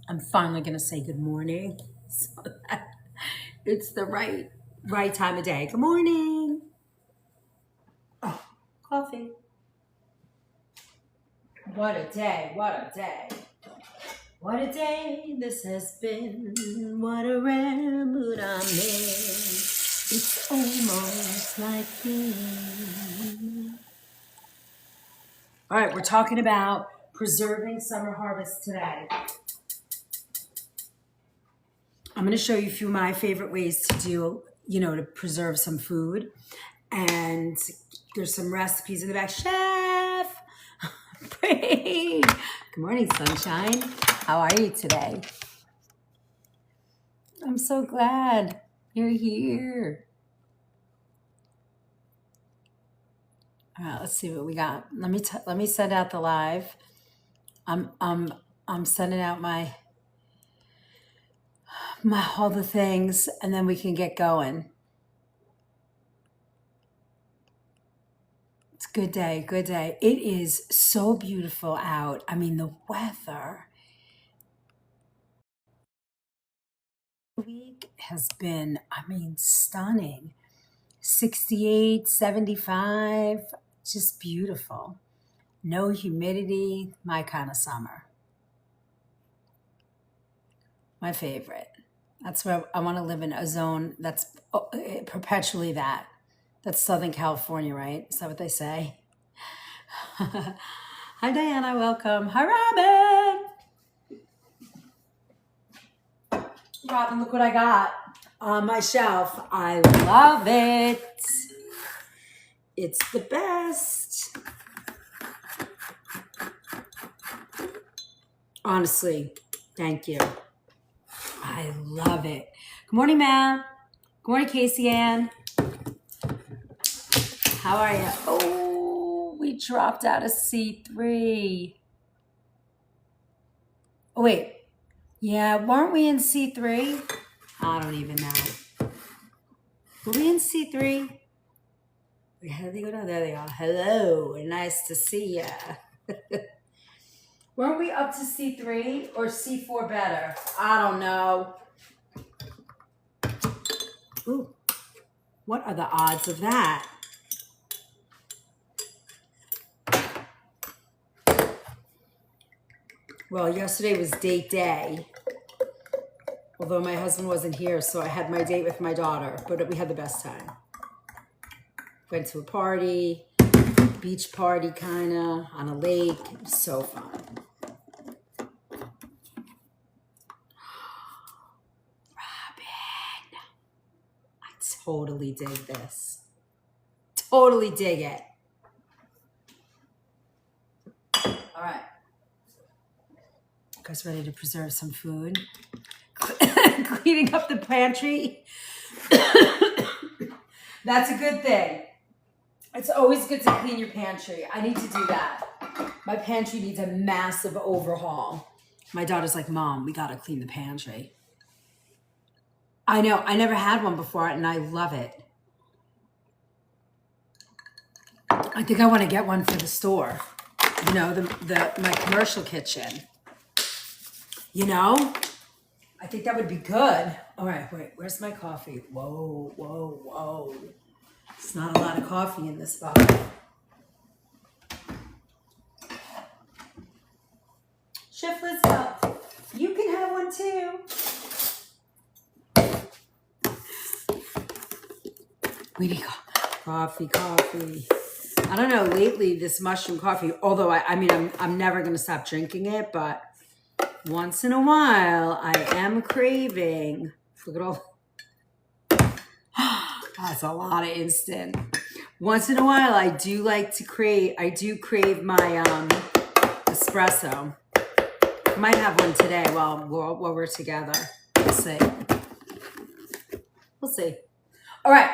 I'm finally gonna say good morning so that it's the right time of day. Good morning. Oh, coffee. What a day, what a day. What a day this has been. What a rare mood I'm in. It's almost like spring. All right, we're talking about preserving summer harvest today. I'm going to show you a few of my favorite ways to do, to preserve some food. And there's some recipes in the back. Chef! Great. Good morning, sunshine. How are you today? I'm so glad you're here. All right, let's see what we got. Let me send out the live. I'm sending out my all the things, and then we can get going. It's a good day, good day. It is so beautiful out. I mean, the weather. The week has been, stunning. 68, 75, just beautiful. No humidity, my kind of summer. My favorite. That's where I want to live in a zone that's perpetually that. That's Southern California, right? Is that what they say? Hi, Diana. Welcome. Hi, Robin. Robin, look what I got on my shelf. I love it. It's the best. Honestly, thank you. I love it. Good morning, Matt. Good morning, Casey Ann. How are you? Oh, we dropped out of C3. Oh, wait. Yeah, weren't we in C3? I don't even know. Were we in C3? How did they go down? There they are. Hello. Nice to see ya. Weren't we up to C3 or C4 better? I don't know. Ooh, what are the odds of that? Well, yesterday was date day. Although my husband wasn't here, so I had my date with my daughter, but we had the best time. Went to a party, beach party kind of, on a lake. It was so fun. Totally dig this. Totally dig it. All right. You guys ready to preserve some food? Cleaning up the pantry. That's a good thing. It's always good to clean your pantry. I need to do that. My pantry needs a massive overhaul. My daughter's like, Mom, we got to clean the pantry. I know. I never had one before, and I love it. I think I want to get one for the store. My commercial kitchen. I think that would be good. All right, wait. Where's my coffee? Whoa, whoa, whoa. It's not a lot of coffee in this bottle. Chef Lizbeth, you can have one too. We need coffee. I don't know, lately this mushroom coffee, although I'm never going to stop drinking it, but once in a while I am craving. Look at all. That's a lot of instant. Once in a while I do crave my espresso. I might have one today while we're together. We'll see. All right.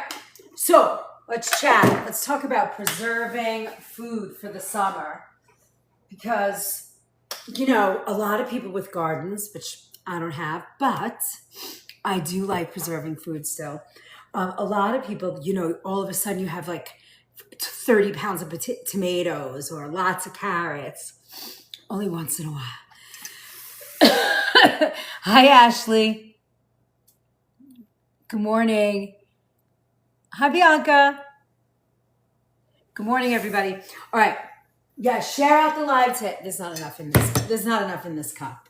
So let's chat. Let's talk about preserving food for the summer. Because, a lot of people with gardens, which I don't have, but I do like preserving food still. A lot of people, all of a sudden you have like 30 pounds of tomatoes or lots of carrots. Only once in a while. Hi, Ashley. Good morning. Hi, Bianca. Good morning, everybody. All right. Yeah, share out the live tip. There's not enough in this. There's not enough in this cup.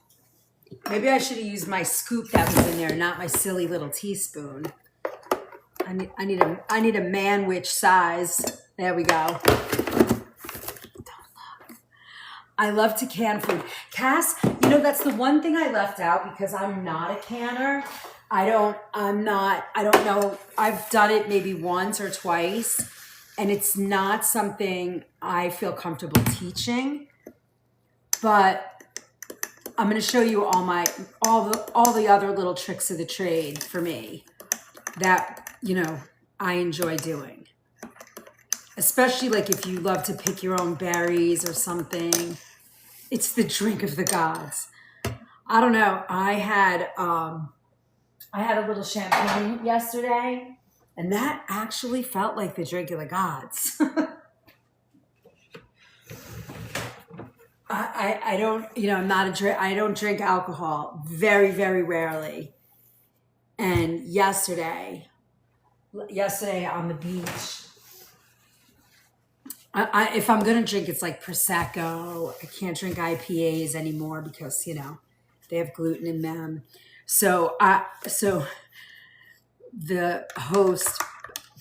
Maybe I should have used my scoop that was in there, not my silly little teaspoon. I need a man-witch size. There we go. I love to can food. Cass, that's the one thing I left out because I'm not a canner. I don't know. I've done it maybe once or twice, and it's not something I feel comfortable teaching. But I'm going to show you all the other little tricks of the trade for me that, I enjoy doing. Especially like if you love to pick your own berries or something. It's the drink of the gods. I don't know. I had a little champagne yesterday, and that actually felt like the drink of the gods. I don't, I don't drink alcohol very, very rarely. And yesterday on the beach, if I'm going to drink, it's like Prosecco. I can't drink IPAs anymore because, they have gluten in them. So the host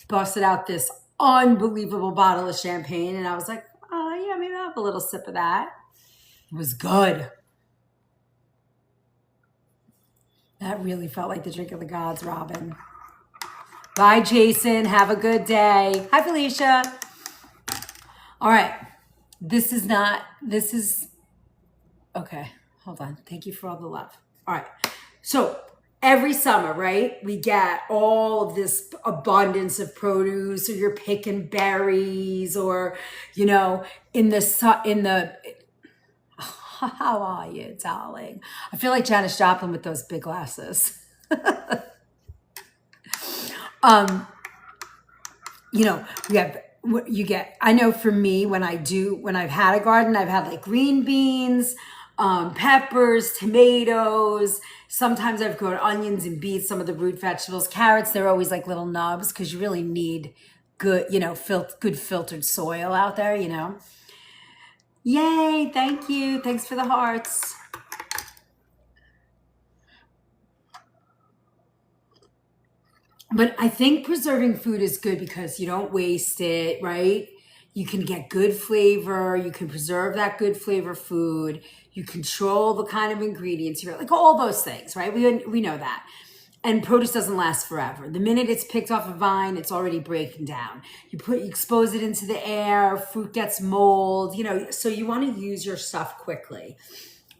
busted out this unbelievable bottle of champagne, and I was like, oh yeah, maybe I'll have a little sip of that. It was good. That really felt like the drink of the gods, Robin. Bye, Jason. Have a good day. Hi, Felicia. All right. Okay. Hold on. Thank you for all the love. All right. So every summer, right, we get all of this abundance of produce, or you're picking berries, or, how are you, darling? I feel like Janis Joplin with those big glasses. I know for me, when I've had a garden, I've had like green beans, peppers, tomatoes. Sometimes I've grown onions and beets, some of the root vegetables. Carrots, they're always like little nubs because you really need good, good filtered soil out there, Yay, thank you. Thanks for the hearts. But I think preserving food is good because you don't waste it, right? You can get good flavor. You can preserve that good flavor food. You control the kind of ingredients, like all those things, right? We know that. And produce doesn't last forever. The minute it's picked off a vine, it's already breaking down. You expose it into the air, fruit gets mold, so you want to use your stuff quickly.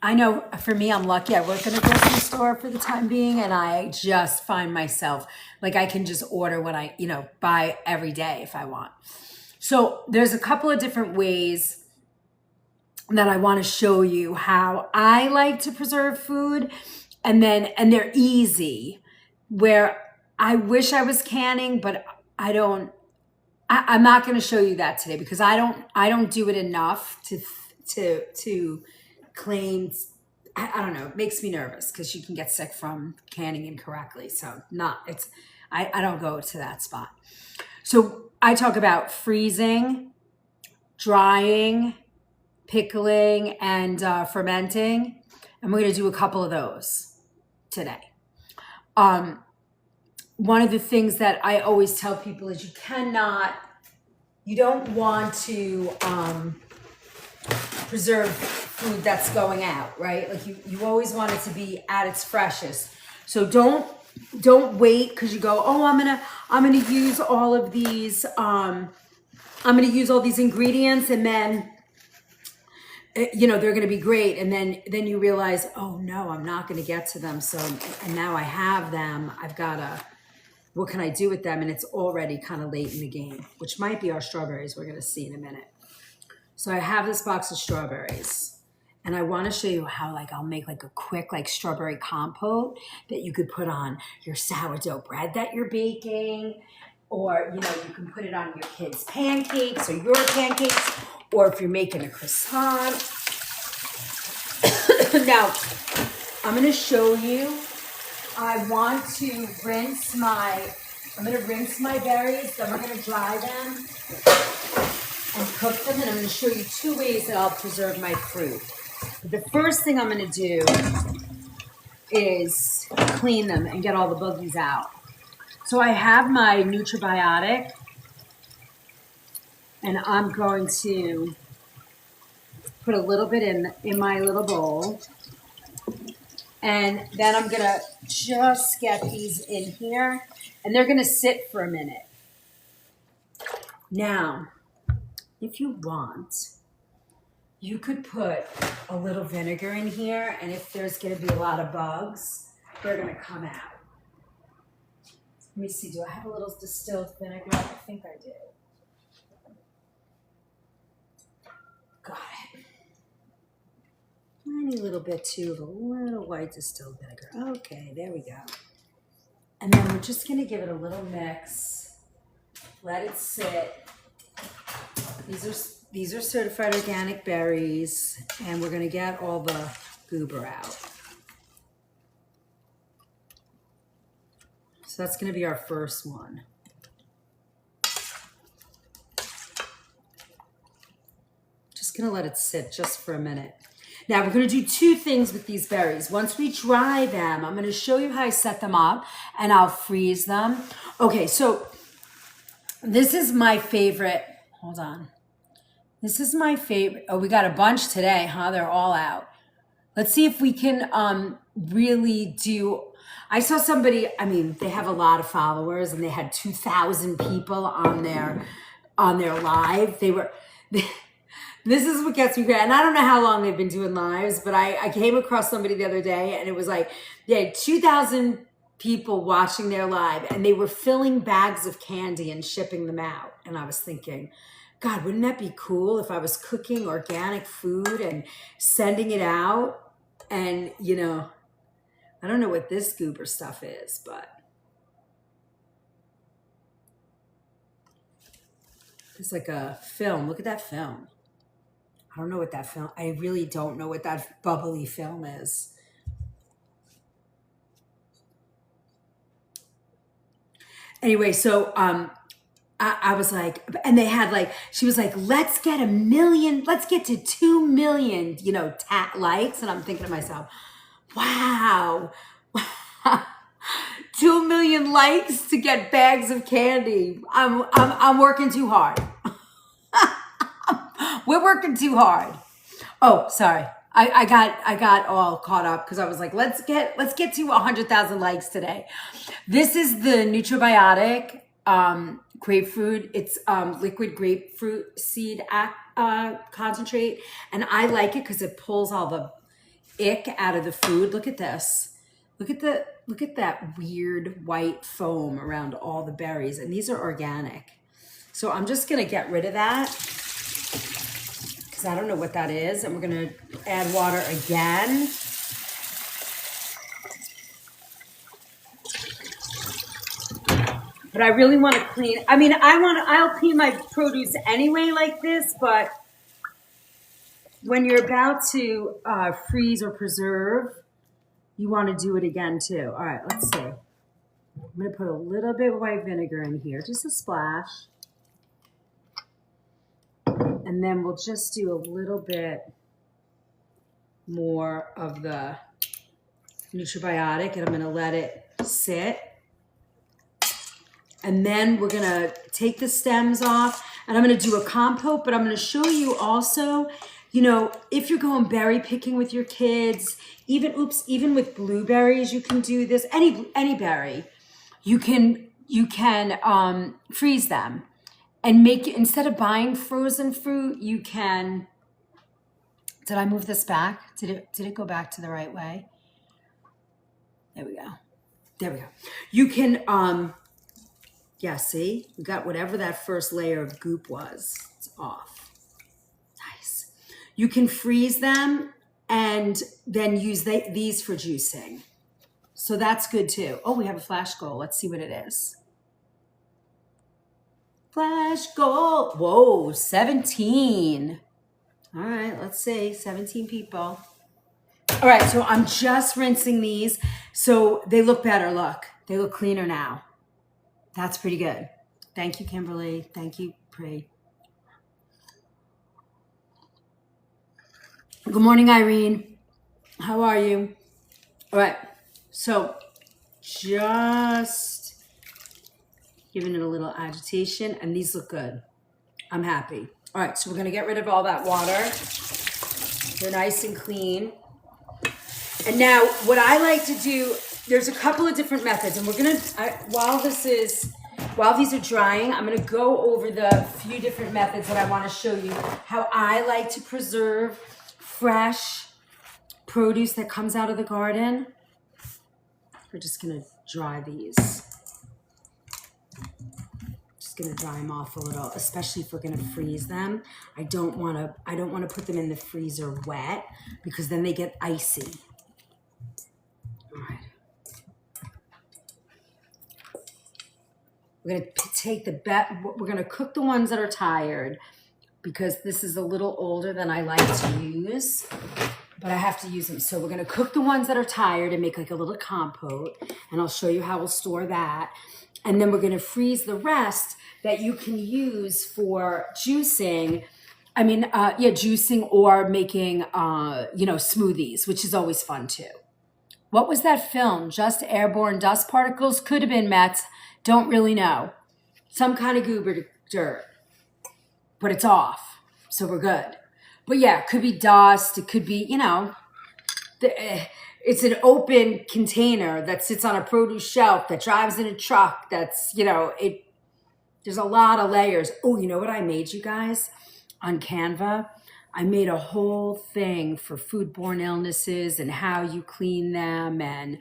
I know for me, I'm lucky. I work in a grocery store for the time being, and I just find myself like I can just order what I, buy every day if I want. So there's a couple of different ways that I want to show you how I like to preserve food, and they're easy. Where I wish I was canning, but I don't. I'm not going to show you that today because I don't do it enough to claim. I don't know. It makes me nervous because you can get sick from canning incorrectly. So I don't go to that spot. So I talk about freezing, drying, pickling, and fermenting. And we're going to do a couple of those today. One of the things that I always tell people is you don't want to preserve food that's going out, right? Like you always want it to be at its freshest. So don't wait because you go, oh, I'm gonna use all of these, I'm gonna use all these ingredients, and then they're going to be great. And then you realize, oh no, I'm not going to get to them. So, and now I have them. What can I do with them? And it's already kind of late in the game, which might be our strawberries. We're going to see in a minute. So I have this box of strawberries, and I want to show you how I'll make a quick strawberry compote that you could put on your sourdough bread that you're baking, or, you can put it on your kids' pancakes or your pancakes, or if you're making a croissant. Now, I'm going to show you. I'm going to rinse my berries, then we're going to dry them and cook them, and I'm going to show you 2 ways that I'll preserve my fruit. The first thing I'm going to do is clean them and get all the boogies out. So I have my Nutribiotic, and I'm going to put a little bit in my little bowl. And then I'm going to just get these in here, and they're going to sit for a minute. Now, if you want, you could put a little vinegar in here, and if there's going to be a lot of bugs, they're going to come out. Let me see, do I have a little distilled vinegar? I think I do. Got it. Tiny little bit too of a little white distilled vinegar. Okay, there we go. And then we're just going to give it a little mix. Let it sit. These are certified organic berries, and we're going to get all the goober out. So that's going to be our first one. Just going to let it sit just for a minute. Now we're going to do 2 things with these berries. Once we dry them, I'm going to show you how I set them up, and I'll freeze them. Okay, so this is my favorite. Hold on. This is my favorite. Oh, we got a bunch today, huh? They're all out. Let's see if we can really do. I saw somebody, I mean, they have a lot of followers, and they had 2,000 people on their live. This is what gets me great. And I don't know how long they've been doing lives, but I came across somebody the other day, and it was like they had 2,000 people watching their live, and they were filling bags of candy and shipping them out. And I was thinking, God, wouldn't that be cool if I was cooking organic food and sending it out? And, you know, I don't know what this goober stuff is, but it's like a film. Look at that film. I don't know what that film, I really don't know what that bubbly film is. Anyway, so I was like, and they had like, she was like, let's get to 2 million, you know, likes. And I'm thinking to myself, wow, 2 million likes to get bags of candy. I'm working too hard. We're working too hard. Oh, sorry. I got all caught up because I was like, let's get to 100,000 likes today. This is the Nutribiotic grapefruit. It's liquid grapefruit seed concentrate, and I like it because it pulls all the ick out of the food. Look at this. Look at that weird white foam around all the berries, and these are organic. So I'm just gonna get rid of that, I don't know what that is, and we're going to add water again. But I really want to clean. I mean, I'll clean my produce anyway like this, but when you're about to freeze or preserve, you want to do it again too. All right, let's see. I'm going to put a little bit of white vinegar in here, just a splash. And then we'll just do a little bit more of the Nutribiotic, and I'm going to let it sit. And then we're going to take the stems off, and I'm going to do a compote, but I'm going to show you also, you know, if you're going berry picking with your kids, even with blueberries, you can do this. Any berry, you can freeze them. And instead of buying frozen fruit, you can, did I move this back? Did it go back to the right way? There we go. You can, yeah, see? We got whatever that first layer of goop was. It's off. Nice. You can freeze them and then use these for juicing. So that's good too. Oh, we have a flash goal. Let's see what it is. Flash goal. Whoa, 17. All right, let's see. 17 people. All right, so I'm just rinsing these. So they look better, look. They look cleaner now. That's pretty good. Thank you, Kimberly. Thank you, Pri. Good morning, Irene. How are you? All right, so just giving it a little agitation, and these look good. I'm happy. All right, so we're gonna get rid of all that water. They're nice and clean. And now what I like to do, there's a couple of different methods, and we're gonna, while these are drying, I'm gonna go over the few different methods that I wanna show you how I like to preserve fresh produce that comes out of the garden. We're just gonna dry these. Just gonna dry them off a little, especially if we're gonna freeze them. I don't wanna put them in the freezer wet because then they get icy. All right. We're gonna take we're gonna cook the ones that are tired because this is a little older than I like to use, but I have to use them. So we're gonna cook the ones that are tired and make like a little compote, and I'll show you how we'll store that. And then we're gonna freeze the rest that you can use for juicing. Juicing or making, smoothies, which is always fun too. What was that film? Just airborne dust particles? Could have been Mets. Don't really know. Some kind of goober dirt, but it's off, so we're good. But yeah, it could be dust. It could be, it's an open container that sits on a produce shelf that drives in a truck. That's, there's a lot of layers. Oh, you know what I made, you guys? On Canva, I made a whole thing for foodborne illnesses and how you clean them. And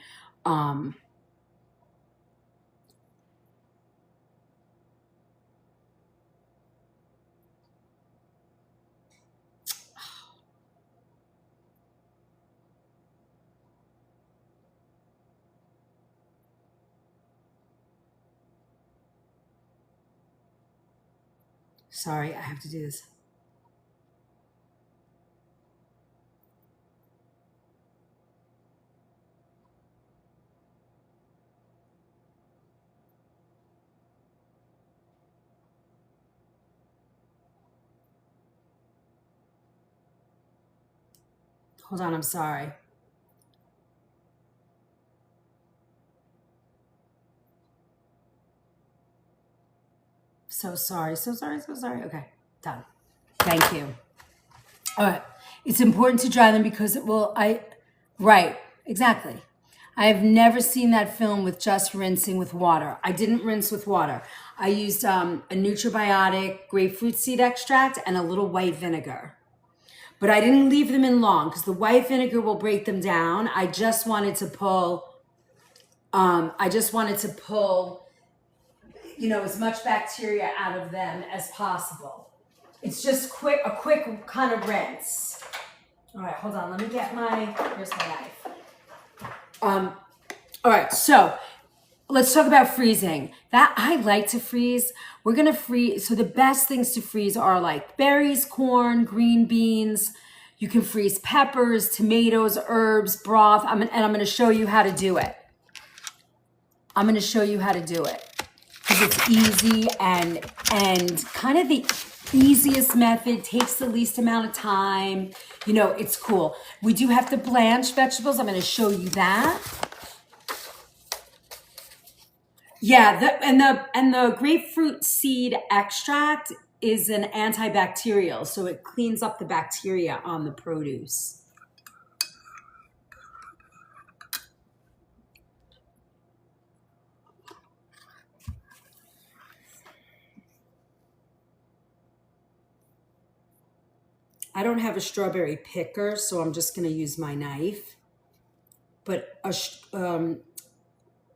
sorry, I have to do this. Hold on, I'm sorry. So sorry. Okay, done. Thank you. All right. It's important to dry them because right, exactly. I have never seen that film with just rinsing with water. I didn't rinse with water. I used a nutribiotic grapefruit seed extract and a little white vinegar. But I didn't leave them in long because the white vinegar will break them down. I just wanted to pull, as much bacteria out of them as possible. It's just a quick kind of rinse. All right, hold on. Let me get here's my knife. All right, so let's talk about freezing. That I like to freeze. We're gonna freeze. So the best things to freeze are like berries, corn, green beans. You can freeze peppers, tomatoes, herbs, broth. I'm gonna show you how to do it. Because it's easy and kind of the easiest method, takes the least amount of time. It's cool. We do have to blanch vegetables. I'm going to show you that. Yeah, and the grapefruit seed extract is an antibacterial, so it cleans up the bacteria on the produce. I don't have a strawberry picker, so I'm just going to use my knife. But I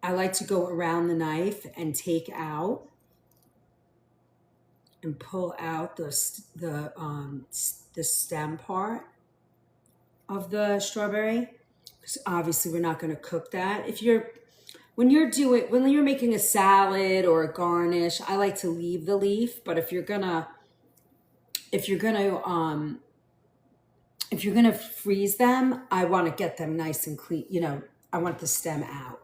like to go around the knife and take out and pull out the stem part of the strawberry. Because obviously we're not going to cook that. When you're making a salad or a garnish, I like to leave the leaf. But if you're gonna if you're going to freeze them, I want to get them nice and clean. I want the stem out.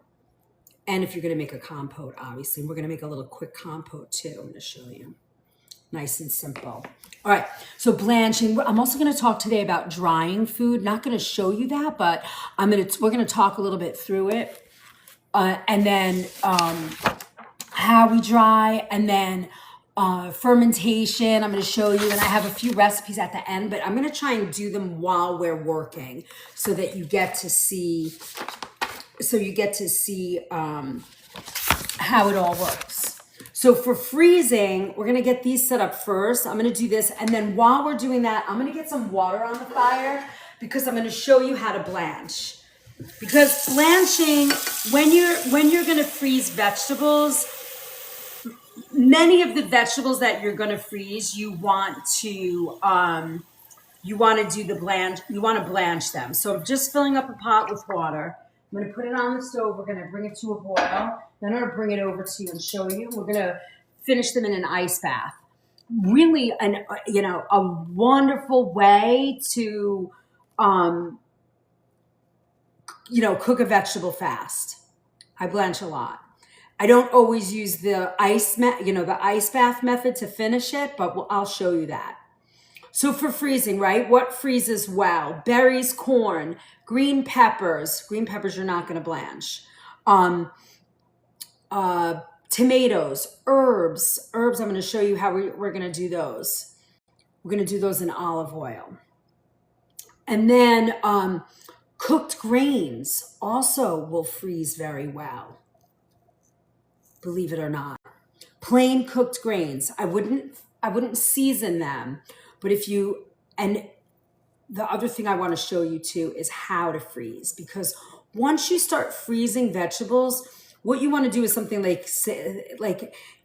And if you're going to make a compote, obviously, we're going to make a little quick compote too. I'm going to show you. Nice and simple. All right, so blanching. I'm also going to talk today about drying food. Not going to show you that, but we're going to talk a little bit through it, and then how we dry, and then fermentation. I'm going to show you, and I have a few recipes at the end, but I'm going to try and do them while we're working, so that you get to see. How it all works. So for freezing, we're gonna get these set up first. I'm gonna do this, and then while we're doing that, I'm gonna get some water on the fire because I'm gonna show you how to blanch. Because blanching, when you're gonna freeze vegetables, many of the vegetables that you're gonna freeze, you want to blanch them. So I'm just filling up a pot with water. I'm going to put it on the stove. We're going to bring it to a boil. Then I'm going to bring it over to you and show you. We're going to finish them in an ice bath. Really, a wonderful way to, cook a vegetable fast. I blanch a lot. I don't always use the ice bath method to finish it, but I'll show you that. So for freezing, right? What freezes well? Berries, corn, green peppers. Green peppers you're not going to blanch. Tomatoes, herbs. Herbs, I'm going to show you how we're going to do those. We're going to do those in olive oil. And then cooked grains also will freeze very well. Believe it or not. Plain cooked grains. I wouldn't season them. But and the other thing I want to show you too is how to freeze, because once you start freezing vegetables, what you want to do is something like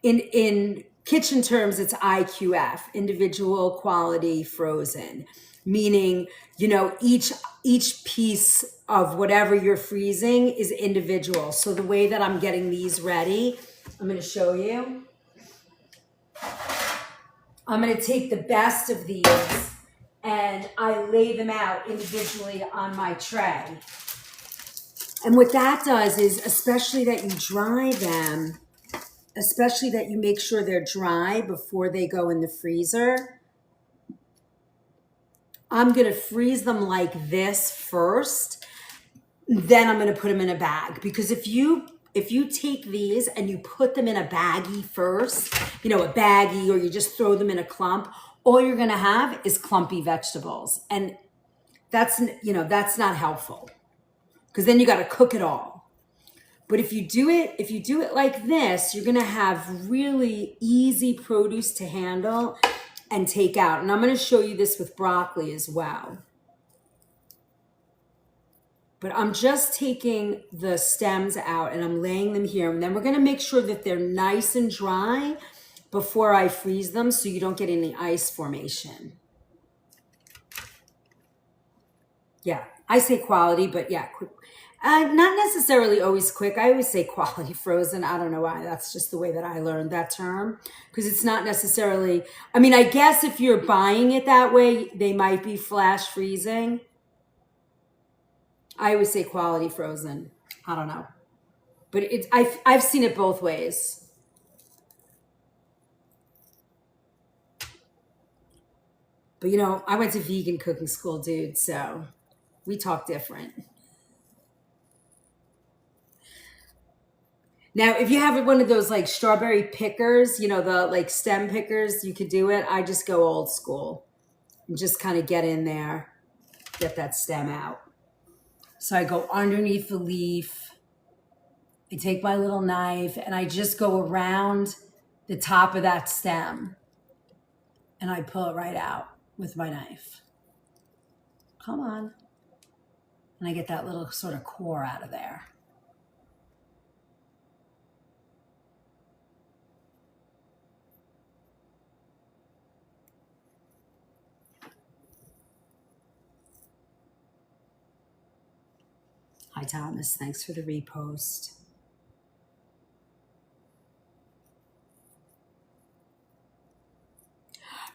in kitchen terms, it's IQF, individual quality frozen, meaning, each piece of whatever you're freezing is individual. So the way that I'm getting these ready, I'm going to show you. I'm going to take the best of these and I lay them out individually on my tray. And what that does is, especially that you dry them, especially that you make sure they're dry before they go in the freezer. I'm going to freeze them like this first, then I'm going to put them in a bag. Because if you take these and you put them in a baggie first, a baggie, or you just throw them in a clump, all you're going to have is clumpy vegetables. And that's not helpful, because then you got to cook it all. But if you do it like this, you're going to have really easy produce to handle and take out. And I'm going to show you this with broccoli as well. But I'm just taking the stems out and I'm laying them here. And then we're going to make sure that they're nice and dry before I freeze them, so you don't get any ice formation. Yeah, I say quality, but yeah, quick. Not necessarily always quick. I always say quality frozen. I don't know why. That's just the way that I learned that term, because it's not necessarily, I guess if you're buying it that way, they might be flash freezing. I always say quality frozen. I don't know. But I've seen it both ways. But I went to vegan cooking school, dude, so we talk different. Now, if you have one of those like strawberry pickers, the like stem pickers, you could do it. I just go old school and just kind of get in there, get that stem out. So I go underneath the leaf. I take my little knife and I just go around the top of that stem and I pull it right out with my knife. Come on. And I get that little sort of core out of there. Hi, Thomas. Thanks for the repost.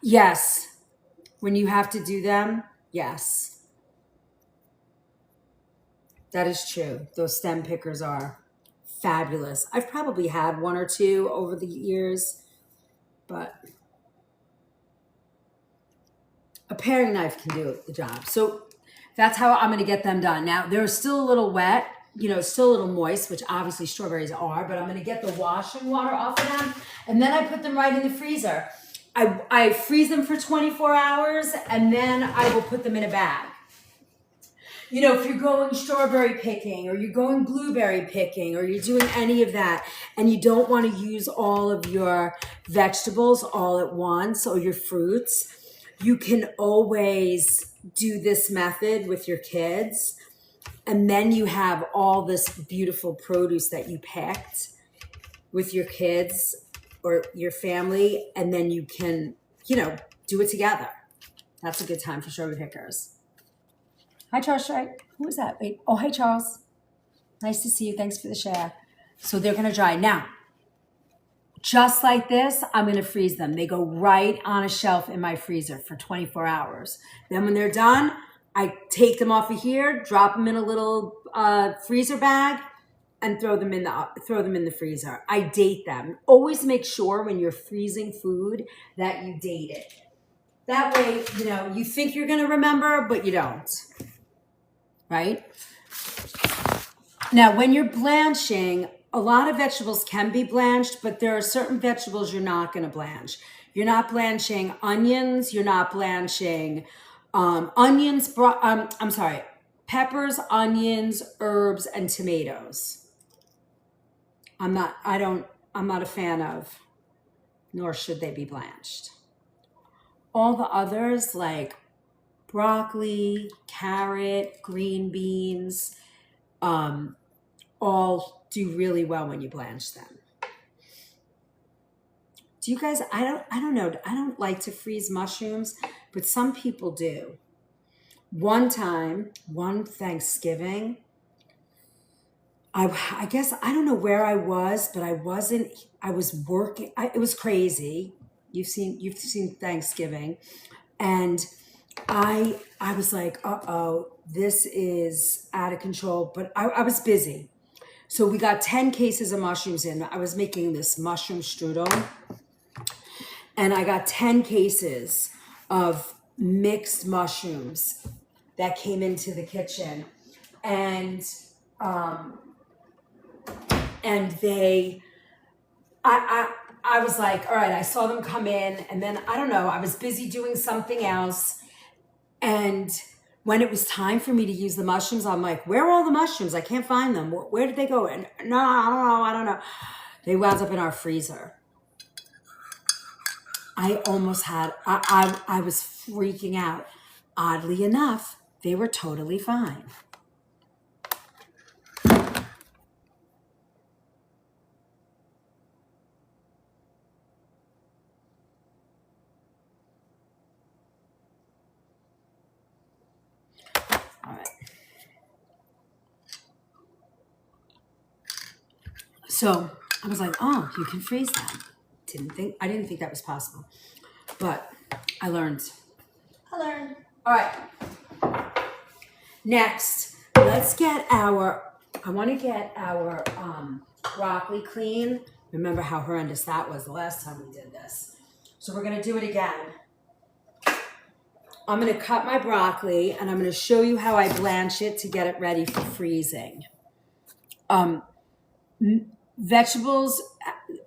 Yes. When you have to do them, Yes, that is true. Those stem pickers are fabulous. I've probably had one or two over the years, but a paring knife can do the job. So that's how I'm going to get them done. Now, they're still a little wet, still a little moist, which obviously strawberries are, but I'm going to get the washing water off of them, and then I put them right in the freezer. I freeze them for 24 hours, and then I will put them in a bag. If you're going strawberry picking or you're going blueberry picking or you're doing any of that and you don't want to use all of your vegetables all at once or your fruits, you can always do this method with your kids. And then you have all this beautiful produce that you picked with your kids or your family. And then you can, do it together. That's a good time for strawberry pickers. Hi, Charles. Who is that? Wait. Oh, hey, Charles. Nice to see you. Thanks for the share. So they're going to dry. Now, just like this, I'm going to freeze them. They go right on a shelf in my freezer for 24 hours. Then when they're done, I take them off of here, drop them in a little freezer bag, and throw them in the freezer. I date them. Always make sure when you're freezing food that you date it. That way, you think you're going to remember, but you don't. Right? Now, when you're blanching, a lot of vegetables can be blanched, but there are certain vegetables you're not going to blanch. You're not blanching onions. You're not blanching peppers, onions, herbs, and tomatoes. I'm not a fan of, nor should they be blanched. All the others like broccoli, carrot, green beans, all do really well when you blanch them. Do you guys, I don't know. I don't like to freeze mushrooms, but some people do. One Thanksgiving, I guess, I don't know where I was, but I was working. It was crazy. You've seen Thanksgiving. And I was like, uh-oh, this is out of control. But I was busy. So we got 10 cases of mushrooms in. I was making this mushroom strudel. And I got 10 cases of mixed mushrooms that came into the kitchen. And I was like, all right, I saw them come in, and then I don't know, I was busy doing something else. And when it was time for me to use the mushrooms, I'm like, where are all the mushrooms? I can't find them. Where did they go? And no, I don't know. They wound up in our freezer. I almost had, I was freaking out. Oddly enough, they were totally fine. All right. So I was like, oh, you can freeze them. I didn't think that was possible, but I learned. All right. Next, let's get I want to get our broccoli clean. Remember how horrendous that was the last time we did this. So we're going to do it again. I'm going to cut my broccoli, and I'm going to show you how I blanch it to get it ready for freezing. Vegetables,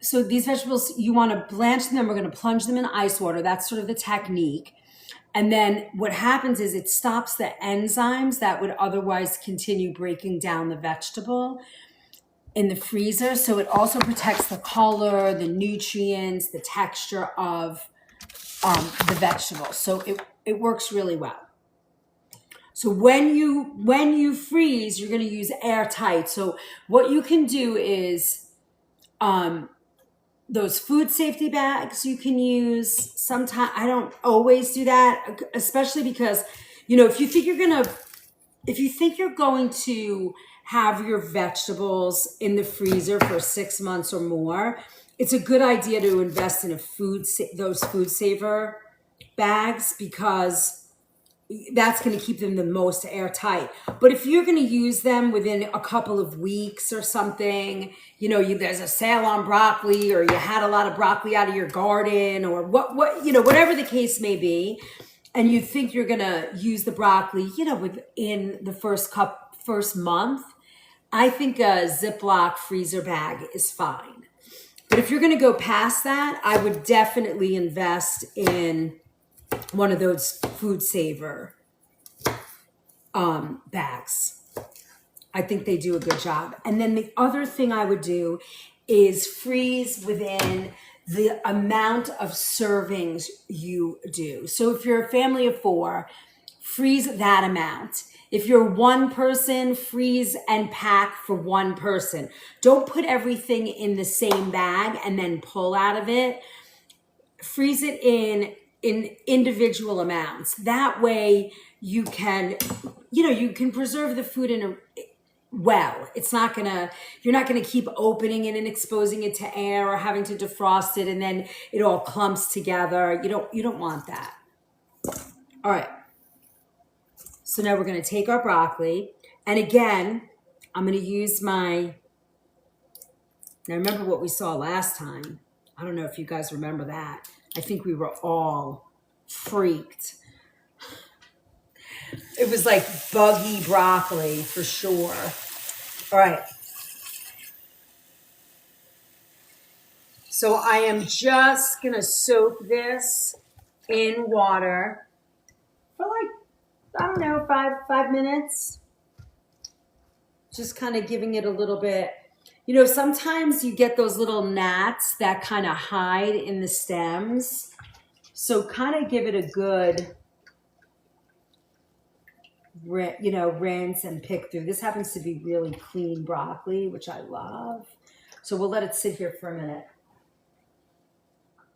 so these vegetables, you want to blanch them. We're going to plunge them in ice water. That's sort of the technique. And then what happens is it stops the enzymes that would otherwise continue breaking down the vegetable in the freezer. So it also protects the color, the nutrients, the texture of the vegetable. So it works really well. So when you freeze, you're going to use airtight. So what you can do is those food safety bags you can use. Sometimes I don't always do that, especially because, if you think you're going to have your vegetables in the freezer for 6 months or more, it's a good idea to invest in those food saver bags, because that's going to keep them the most airtight. But if you're going to use them within a couple of weeks or something, there's a sale on broccoli, or you had a lot of broccoli out of your garden, or whatever the case may be, and you think you're going to use the broccoli, within the first month, I think a Ziploc freezer bag is fine. But if you're going to go past that, I would definitely invest in one of those food saver bags. I think they do a good job. And then the other thing I would do is freeze within the amount of servings you do. So if you're a family of 4, freeze that amount. If you're one person, freeze and pack for one person. Don't put everything in the same bag and then pull out of it. Freeze it in individual amounts. That way you can preserve the food it's not you're not gonna keep opening it and exposing it to air, or having to defrost it and then it all clumps together. You don't want that. All right. So now we're gonna take our broccoli, and again, I'm gonna use now remember what we saw last time. I don't know if you guys remember that. I think we were all freaked. It was like buggy broccoli for sure. All right. So I am just going to soak this in water for I don't know, 5 minutes. Just kind of giving it a little bit. Sometimes you get those little gnats that kind of hide in the stems. So kind of give it a good, rinse and pick through. This happens to be really clean broccoli, which I love. So we'll let it sit here for a minute.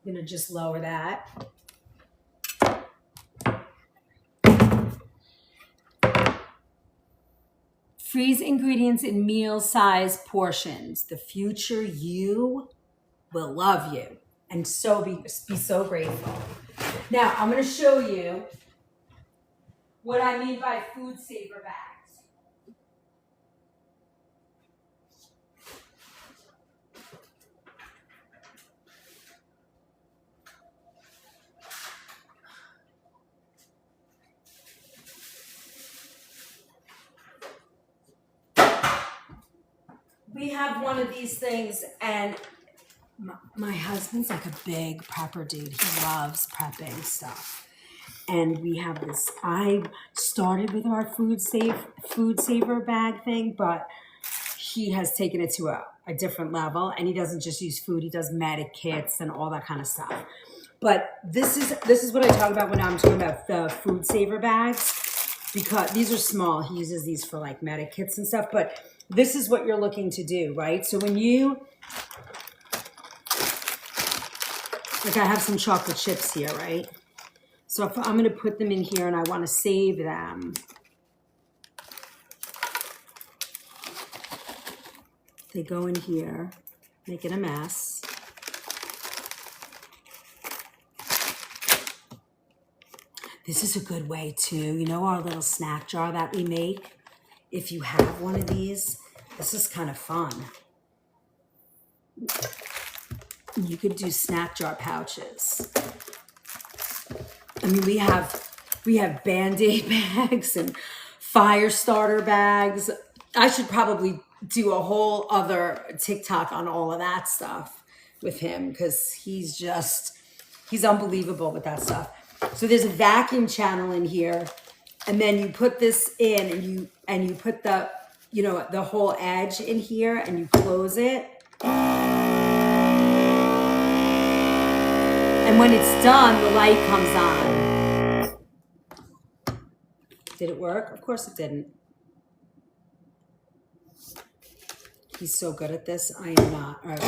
I'm going to just lower that. Freeze ingredients in meal-sized portions. The future you will love you and be so grateful. Now, I'm going to show you what I mean by food saver bags. We have one of these things, and my husband's like a big prepper dude. He loves prepping stuff. And we have this, I started with our food saver bag thing, but he has taken it to a different level, and he doesn't just use food, he does medic kits and all that kind of stuff. But this is what I talk about when I'm talking about the food saver bags, because these are small. He uses these for like medic kits and stuff, but this is what you're looking to do, right? So when I have some chocolate chips here, right? So if I'm going to put them in here and I want to save them, they go in here, making a mess. This is a good way too. Our little snack jar that we make? If you have one of these, this is kind of fun. You could do snack jar pouches. I mean, we have Band-Aid bags and fire starter bags. I should probably do a whole other TikTok on all of that stuff with him, because he's unbelievable with that stuff. So there's a vacuum channel in here, and then you put this in, and you put the whole edge in here, and you close it. And when it's done, the light comes on. Did it work? Of course it didn't. He's so good at this. I am not. All right.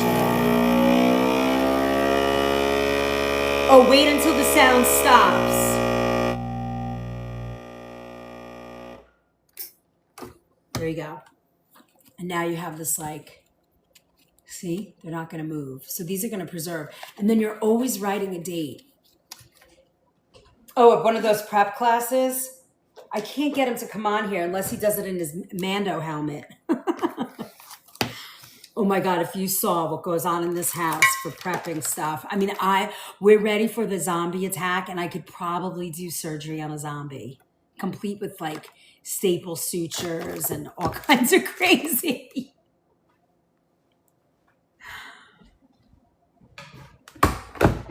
Oh, wait until the sound stops. There you go. And now you have this see, they're not going to move. So these are going to preserve. And then you're always writing a date. Oh, at one of those prep classes, I can't get him to come on here unless he does it in his Mando helmet. Oh my God, if you saw what goes on in this house for prepping stuff. I mean, we're ready for the zombie attack, and I could probably do surgery on a zombie, complete with like staple sutures and all kinds of crazy.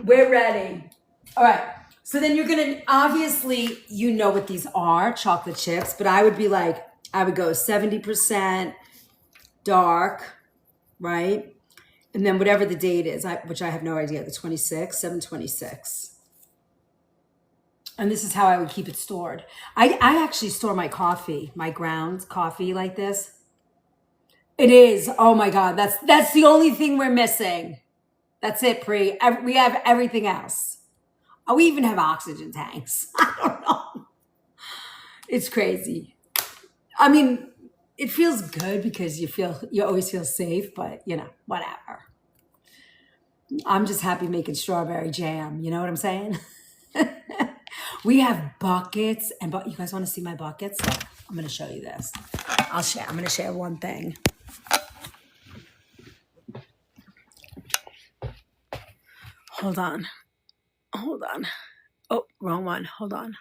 We're ready. All right. So then you're going to, obviously, you know what these are, chocolate chips, but I would be like, I would go 70% dark, right? And then whatever the date is, which I have no idea, the 26th, 7/26. And this is how I would keep it stored. I actually store my coffee, my ground coffee like this. It is. Oh my God. That's the only thing we're missing. That's it, Pri. We have everything else. Oh, we even have oxygen tanks. I don't know. It's crazy. I mean, it feels good because you always feel safe, but whatever. I'm just happy making strawberry jam. You know what I'm saying? We have buckets and you guys want to see my buckets? Look, I'm going to show you this. I'm going to share one thing. Hold on. Oh, wrong one. Hold on.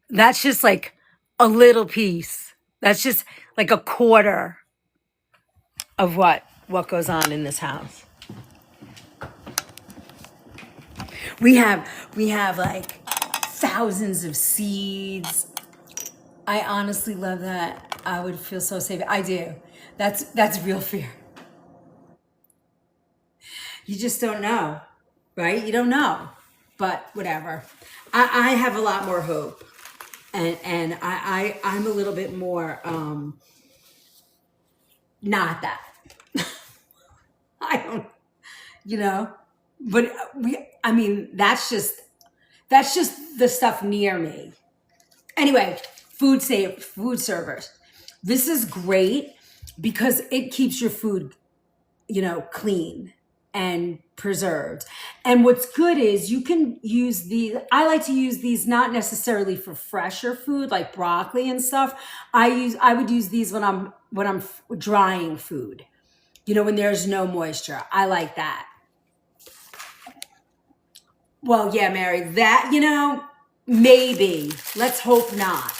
That's just like a little piece. That's just like a quarter of what goes on in this house. We have like thousands of seeds. I honestly love that. I would feel so safe. I do. That's real fear. You just don't know, right? You don't know, but whatever. I have a lot more hope, and I'm a little bit more not that. I don't, but I mean, that's just the stuff near me. Anyway, food servers. This is great because it keeps your food, clean and preserved. And what's good is you can use these. I like to use these not necessarily for fresher food like broccoli and stuff. I would use these when I'm drying food. When there's no moisture. I like that. Well, yeah, Mary, that, maybe. Let's hope not.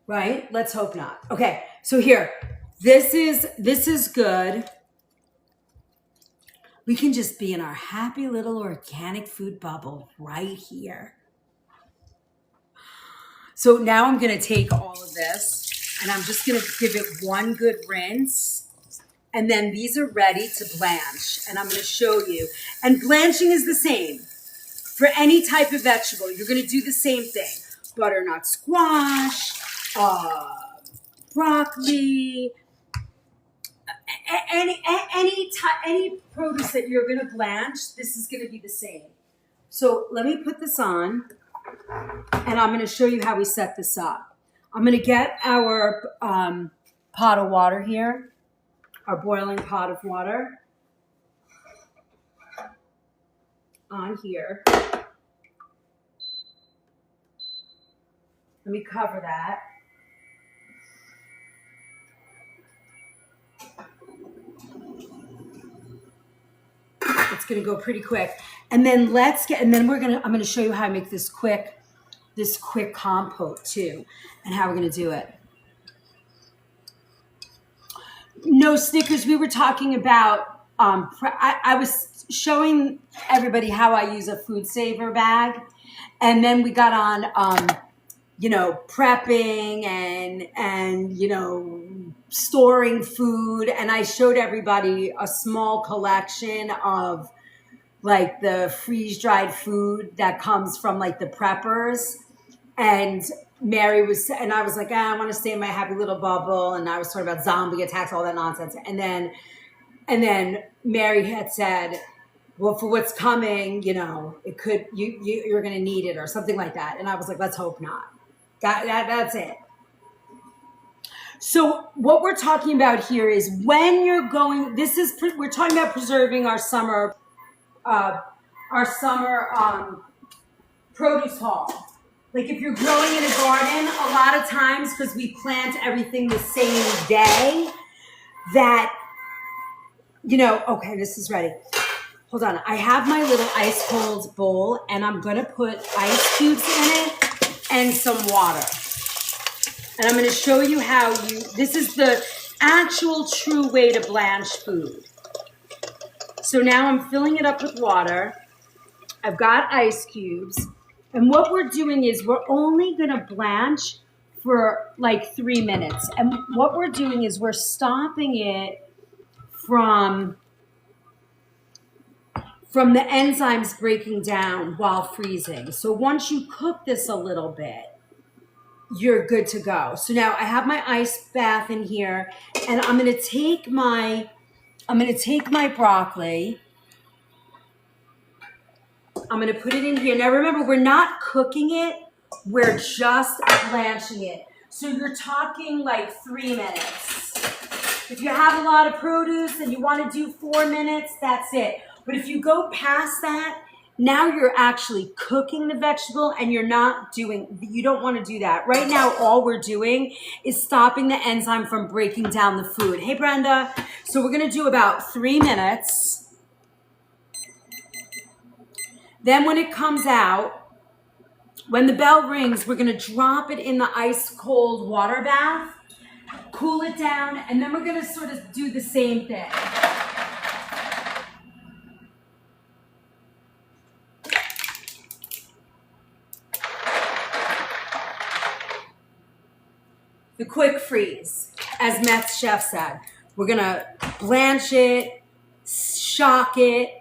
Right? Let's hope not. Okay, so here, this is good. We can just be in our happy little organic food bubble right here. So now I'm going to take all of this and I'm just going to give it one good rinse. And then these are ready to blanch. And I'm going to show you. And blanching is the same. For any type of vegetable, you're going to do the same thing. Butternut squash, broccoli, any produce that you're going to blanch, this is going to be the same. So let me put this on, and I'm going to show you how we set this up. I'm going to get our pot of water here, our boiling pot of water on here. Let me cover that. It's going to go pretty quick. And then I'm going to show you how I make this quick compote too, and how we're going to do it. No Snickers. We were talking about, I was showing everybody how I use a food saver bag. And then we got on, prepping and storing food. And I showed everybody a small collection of like the freeze-dried food that comes from like the preppers. And Mary and I was like, I want to stay in my happy little bubble. And I was talking about zombie attacks, all that nonsense. And then Mary had said, well, for what's coming, it could, you're going to need it or something like that. And I was like, let's hope not. That's it. So what we're talking about here is when you're going, we're talking about preserving our summer produce haul. Like if you're growing in a garden, a lot of times, because we plant everything the same day, that, okay, this is ready. Hold on. I have my little ice cold bowl, and I'm going to put ice cubes in it and some water. And I'm going to show you this is the actual true way to blanch food. So now I'm filling it up with water. I've got ice cubes. And what we're doing is we're only going to blanch for like 3 minutes. And what we're doing is we're stopping it from the enzymes breaking down while freezing. So once you cook this a little bit, you're good to go. So now I have my ice bath in here, and I'm going to take my broccoli. I'm going to put it in here. Now remember, we're not cooking it. We're just blanching it. So you're talking like 3 minutes. If you have a lot of produce and you want to do 4 minutes, that's it. But if you go past that, now you're actually cooking the vegetable, and you don't want to do that. Right now, all we're doing is stopping the enzyme from breaking down the food. Hey, Brenda. So we're going to do about 3 minutes. Then when it comes out, when the bell rings, we're going to drop it in the ice cold water bath, cool it down, and then we're going to sort of do the same thing. The quick freeze, as Meth's chef said. We're going to blanch it, shock it,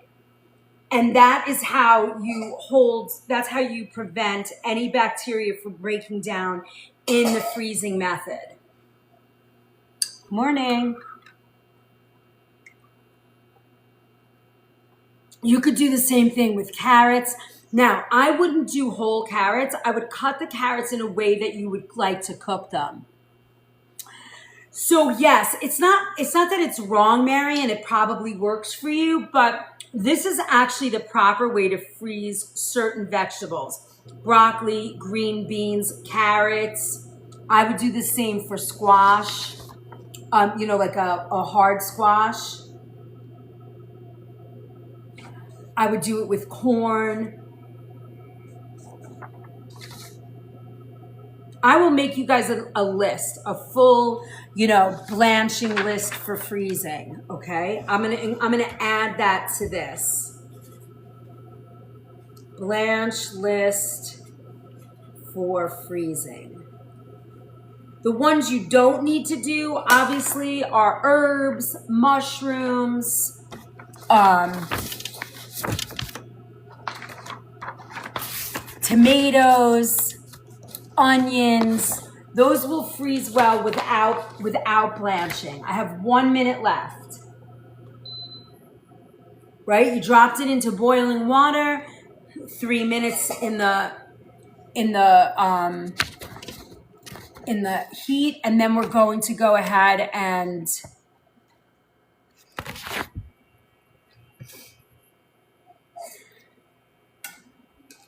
and that's how you prevent any bacteria from breaking down in the freezing method. Morning. You could do the same thing with carrots. Now, I wouldn't do whole carrots. I would cut the carrots in a way that you would like to cook them. So yes, it's not that it's wrong, Mary, and it probably works for you, but this is actually the proper way to freeze certain vegetables. Broccoli, green beans, carrots. I would do the same for squash, like a hard squash. I would do it with corn. I will make you guys a list, a full, blanching list for freezing. Okay, I'm gonna add that to this blanch list for freezing. The ones you don't need to do, obviously, are herbs, mushrooms, tomatoes, onions. Those will freeze well without blanching. I have 1 minute left. Right? You dropped it into boiling water, 3 minutes in the heat, and then we're going to go ahead and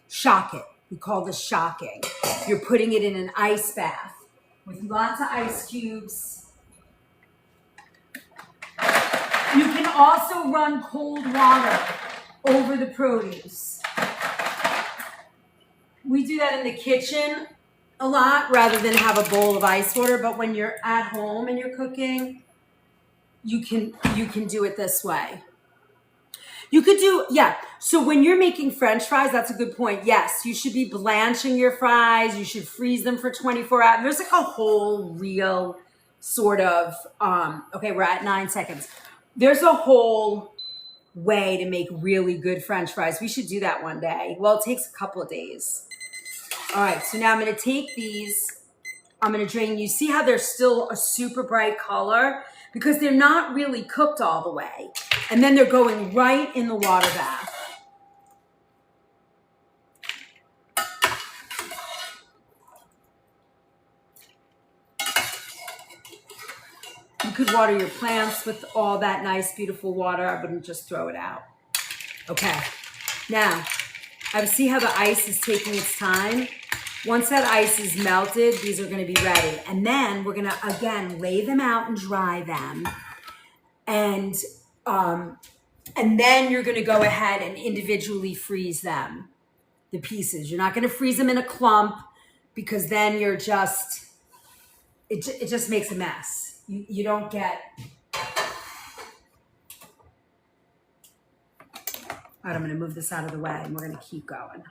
shock it. We call this shocking. You're putting it in an ice bath with lots of ice cubes. You can also run cold water over the produce. We do that in the kitchen a lot rather than have a bowl of ice water, but when you're at home and you're cooking, you can do it this way. You could do, so when you're making French fries, that's a good point. Yes, you should be blanching your fries. You should freeze them for 24 hours. There's like a whole real sort of, okay, we're at 9 seconds. There's a whole way to make really good French fries. We should do that one day. Well, it takes a couple of days. All right, so now I'm going to take these. I'm going to drain. You see how they're still a super bright color? Because they're not really cooked all the way. And then they're going right in the water bath. could water your plants with all that nice, beautiful water. I wouldn't just throw it out. Okay. Now, I see how the ice is taking its time. Once that ice is melted, these are going to be ready. And then we're going to, again, lay them out and dry them. And then you're going to go ahead and individually freeze them, the pieces. You're not going to freeze them in a clump because then you're just, it just makes a mess. You don't get... All right, I'm going to move this out of the way and we're going to keep going.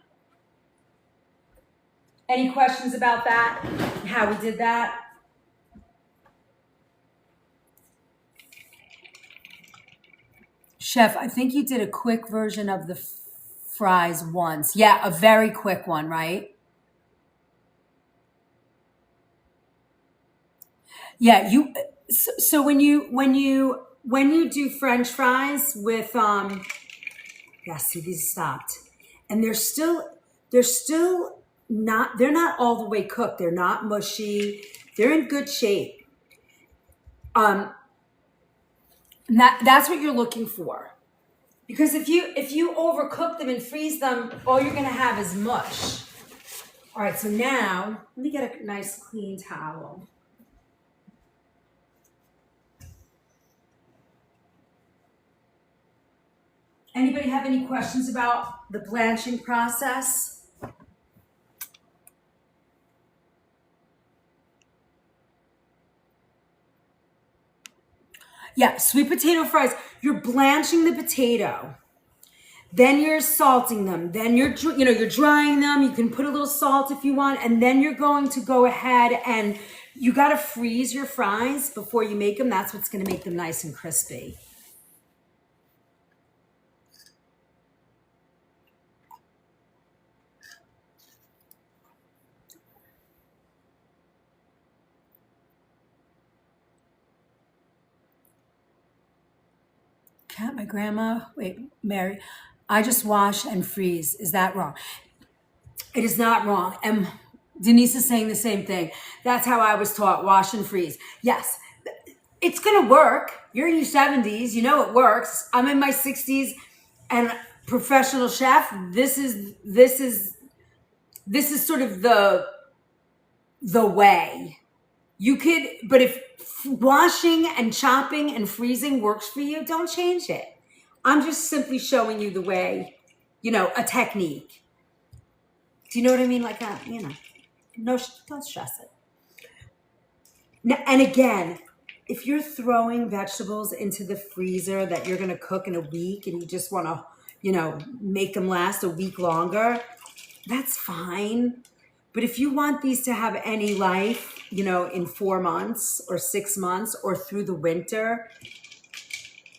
Any questions about that? How we did that? Chef, I think you did a quick version of the fries once. Yeah, a very quick one, right? Yeah, so when you do French fries with yeah, see, these stopped. And they're still not, they're not all the way cooked. They're not mushy. They're in good shape. That's what you're looking for. Because if you overcook them and freeze them, all you're gonna have is mush. All right, so now, let me get a nice clean towel. Anybody have any questions about the blanching process? Yeah, sweet potato fries. You're blanching the potato. Then you're salting them. Then you're drying them. You can put a little salt if you want. And then you're going to go ahead and you got to freeze your fries before you make them. That's what's going to make them nice and crispy. Cat, my grandma, wait, Mary, I just wash and freeze. Is that wrong? It is not wrong. And Denise is saying the same thing. That's how I was taught, wash and freeze. Yes, it's going to work. You're in your 70s. You know it works. I'm in my 60s and professional chef. This is sort of the way. You could, but if washing and chopping and freezing works for you, don't change it. I'm just simply showing you the way, a technique. Do you know what I mean? Like that, no, don't stress it. Now, and again, if you're throwing vegetables into the freezer that you're going to cook in a week and you just want to, make them last a week longer, that's fine. But if you want these to have any life, in 4 months or 6 months or through the winter,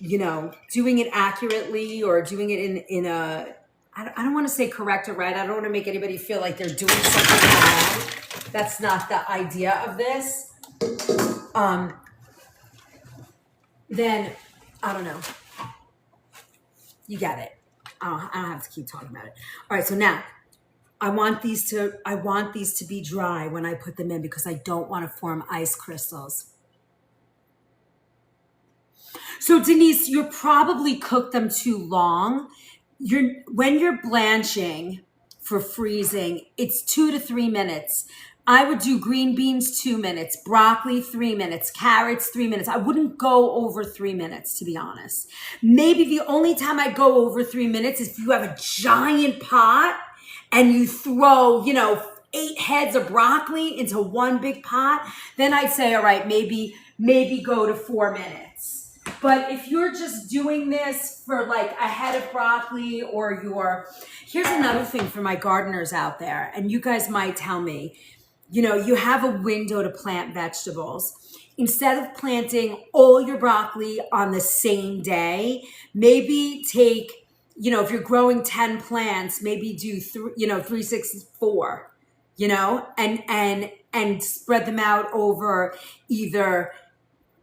doing it accurately or doing it in a, I don't want to say correct or right. I don't want to make anybody feel like they're doing something wrong. That's not the idea of this. Then, I don't know. You get it. I don't have to keep talking about it. All right, so now, I want these to be dry when I put them in because I don't want to form ice crystals. So Denise, you probably cooked them too long. When you're blanching for freezing, it's 2 to 3 minutes. I would do green beans 2 minutes, broccoli 3 minutes, carrots 3 minutes. I wouldn't go over 3 minutes, to be honest. Maybe the only time I go over 3 minutes is if you have a giant pot and you throw, 8 heads of broccoli into one big pot, then I'd say, all right, maybe go to 4 minutes. But if you're just doing this for like a head of broccoli here's another thing for my gardeners out there, and you guys might tell me, you have a window to plant vegetables. Instead of planting all your broccoli on the same day, maybe take, if you're growing 10 plants, maybe do 3, 6, 4, and spread them out over either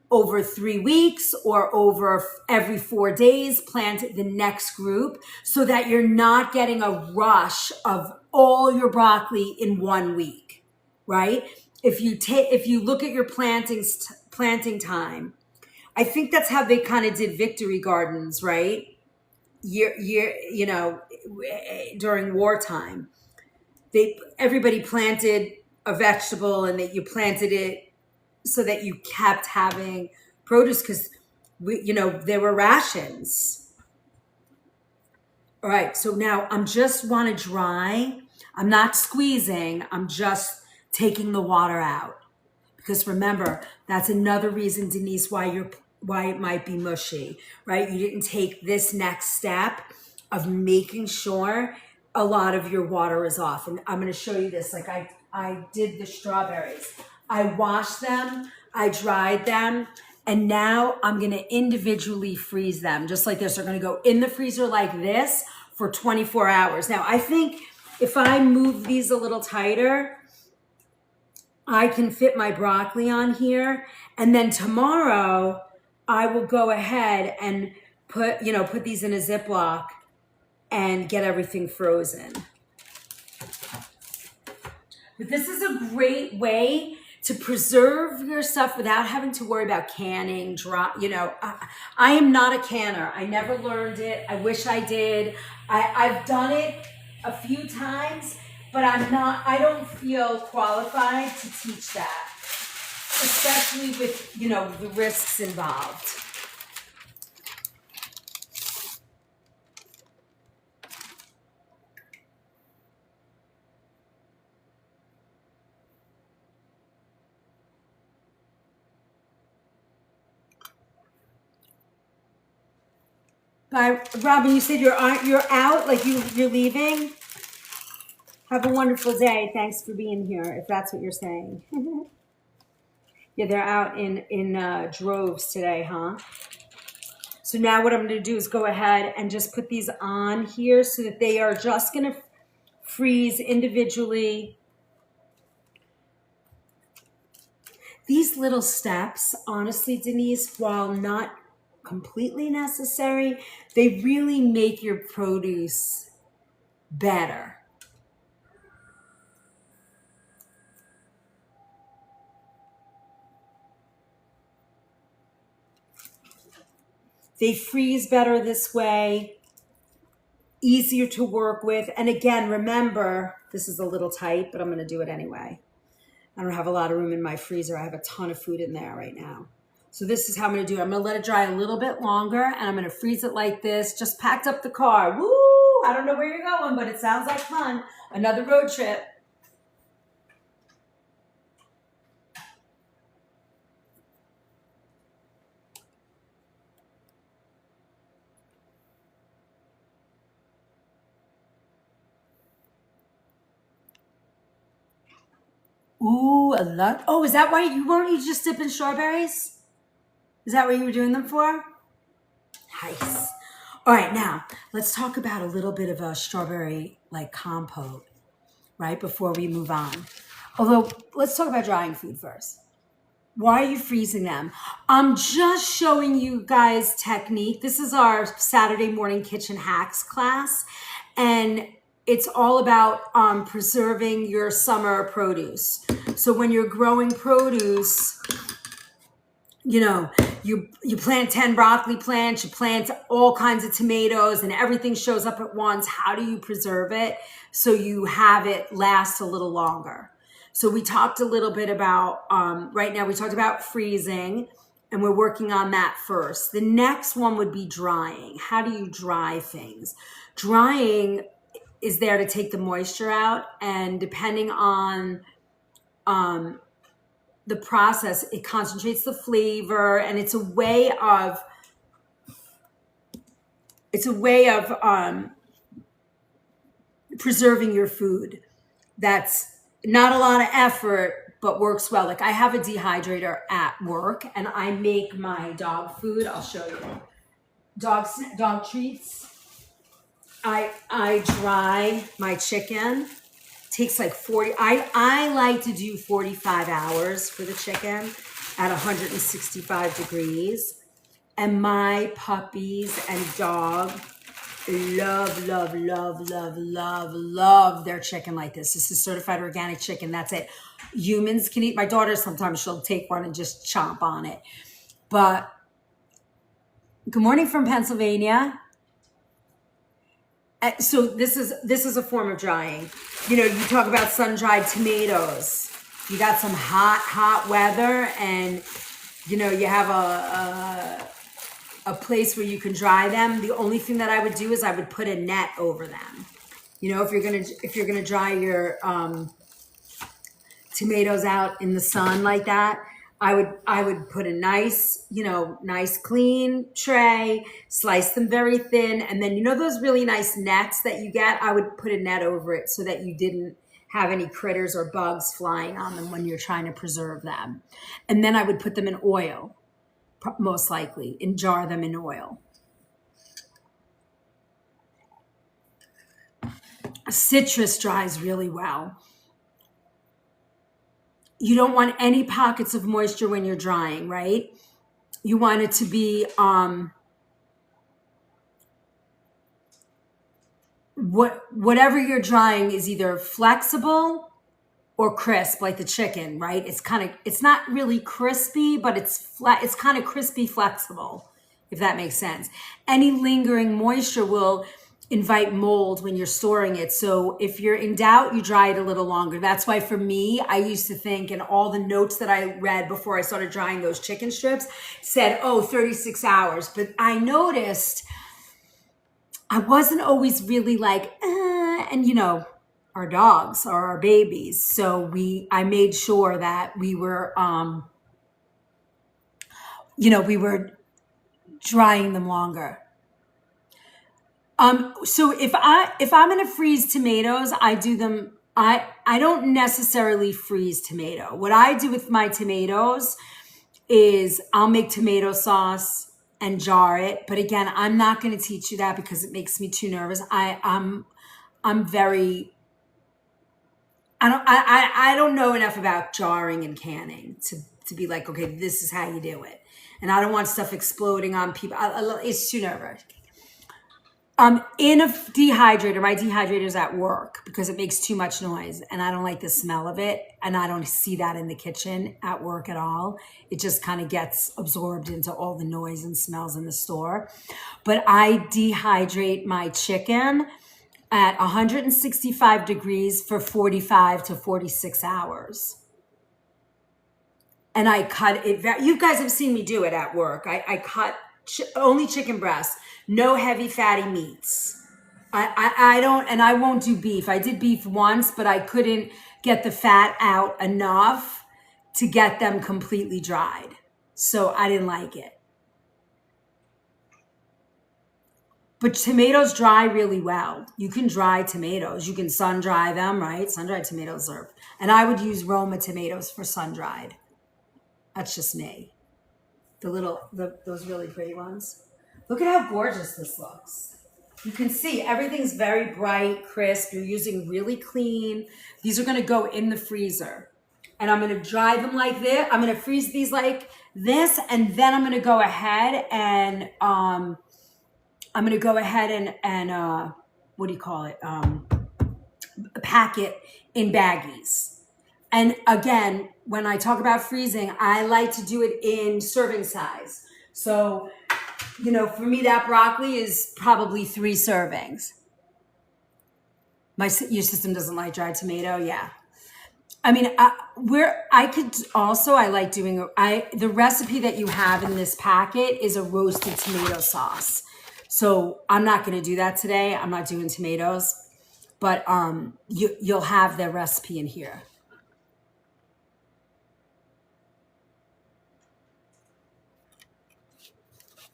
over 3 weeks or over every 4 days, plant the next group so that you're not getting a rush of all your broccoli in 1 week, right? If you look at your planting time, I think that's how they kind of did victory gardens, right? During wartime, everybody planted a vegetable, and that you planted it so that you kept having produce, because there were rations. All right, so now I'm just want to dry. I'm not squeezing. I'm just taking the water out, because remember, that's another reason, Denise, why it might be mushy, right? You didn't take this next step of making sure a lot of your water is off. And I'm going to show you this. Like I did the strawberries. I washed them, I dried them, and now I'm going to individually freeze them just like this. They're going to go in the freezer like this for 24 hours. Now, I think if I move these a little tighter, I can fit my broccoli on here. And then tomorrow I will go ahead and put these in a Ziploc and get everything frozen. But this is a great way to preserve your stuff without having to worry about canning, I am not a canner. I never learned it. I wish I did. I've done it a few times, but I don't feel qualified to teach that, especially with, the risks involved. Bye, Robin. You said you're out, like you're leaving. Have a wonderful day. Thanks for being here, if that's what you're saying. Yeah, they're out in droves today, huh? So now what I'm going to do is go ahead and just put these on here so that they are just going to freeze individually. These little steps, honestly, Denise, while not completely necessary, they really make your produce better. They freeze better this way, easier to work with. And again, remember, this is a little tight, but I'm going to do it anyway. I don't have a lot of room in my freezer. I have a ton of food in there right now. So this is how I'm going to do it. I'm going to let it dry a little bit longer, and I'm going to freeze it like this. Just packed up the car. Woo! I don't know where you're going, but it sounds like fun. Another road trip. Ooh, a lot. Oh, is that why you just dip in strawberries? Is that what you were doing them for? Nice. All right, now let's talk about a little bit of a strawberry compote, right? Before we move on. Although, let's talk about drying food first. Why are you freezing them? I'm just showing you guys technique. This is our Saturday morning kitchen hacks class, and it's all about preserving your summer produce. So when you're growing produce, you plant 10 broccoli plants, you plant all kinds of tomatoes, and everything shows up at once. How do you preserve it so you have it last a little longer? So we talked a little bit about, right now we talked about freezing, and we're working on that first. The next one would be drying. How do you dry things? Drying is there to take the moisture out, and depending on the process, it concentrates the flavor, and it's a way of preserving your food. That's not a lot of effort, but works well. Like I have a dehydrator at work, and I make my dog food. I'll show you. Dog treats. I dry my chicken. Takes like 40. I like to do 45 hours for the chicken at 165 degrees. And my puppies and dog love their chicken like this. This is certified organic chicken. That's it. Humans can eat. My daughter, sometimes she'll take one and just chomp on it. But Good morning from Pennsylvania. So this is a form of drying. You talk about sun-dried tomatoes. You got some hot weather, and you have a place where you can dry them. The only thing that I would do is I would put a net over them. If you're gonna dry your tomatoes out in the sun like that, I would put a nice clean tray, slice them very thin, and then those really nice nets that you get, I would put a net over it so that you didn't have any critters or bugs flying on them when you're trying to preserve them. And then I would put them in oil, most likely, and jar them in oil. Citrus dries really well. You don't want any pockets of moisture when you're drying, right? You want it to be whatever you're drying is either flexible or crisp, like the chicken, right? It's not really crispy, but it's flat. It's kind of crispy, flexible, if that makes sense. Any lingering moisture will invite mold when you're storing it. So if you're in doubt, you dry it a little longer. That's why for me, I used to think, and all the notes that I read before I started drying those chicken strips said, 36 hours. But I noticed I wasn't always really like, and our dogs are our babies. So I made sure that we were, we were drying them longer. So if I'm going to freeze tomatoes, I do them. I don't necessarily freeze tomato. What I do with my tomatoes is I'll make tomato sauce and jar it. But again, I'm not going to teach you that because it makes me too nervous. I'm very, I don't know enough about jarring and canning to be like, okay, this is how you do it. And I don't want stuff exploding on people. It's too nervous. In a dehydrator, my dehydrator is at work because it makes too much noise and I don't like the smell of it. And I don't see that in the kitchen at work at all. It just kind of gets absorbed into all the noise and smells in the store. But I dehydrate my chicken at 165 degrees for 45 to 46 hours. And I cut it. You guys have seen me do it at work. I cut only chicken breast, no heavy fatty meats. I don't, and I won't do beef. I did beef once, but I couldn't get the fat out enough to get them completely dried. So I didn't like it. But tomatoes dry really well. You can dry tomatoes. You can sun dry them, right? Sun dried tomatoes are, and I would use Roma tomatoes for sun dried. That's just me. Those really pretty ones. Look at how gorgeous this looks. You can see everything's very bright, crisp. You're using really clean. These are going to go in the freezer. And I'm going to dry them like this. I'm going to freeze these like this. And then I'm going to go ahead and what do you call it? Pack it in baggies. And again, when I talk about freezing, I like to do it in serving size. So, for me, that broccoli is probably 3 servings. Your system doesn't like dried tomato? Yeah. I mean, I like doing, the recipe that you have in this packet is a roasted tomato sauce. So I'm not going to do that today. I'm not doing tomatoes, but you'll have the recipe in here.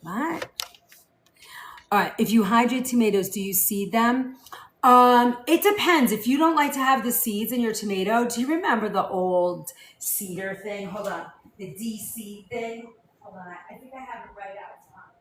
What? All right. If you hydrate tomatoes, do you seed them? It depends. If you don't like to have the seeds in your tomato, do you remember the old seeder thing? Hold on. The de-seed thing? Hold on. I think I have it right out top.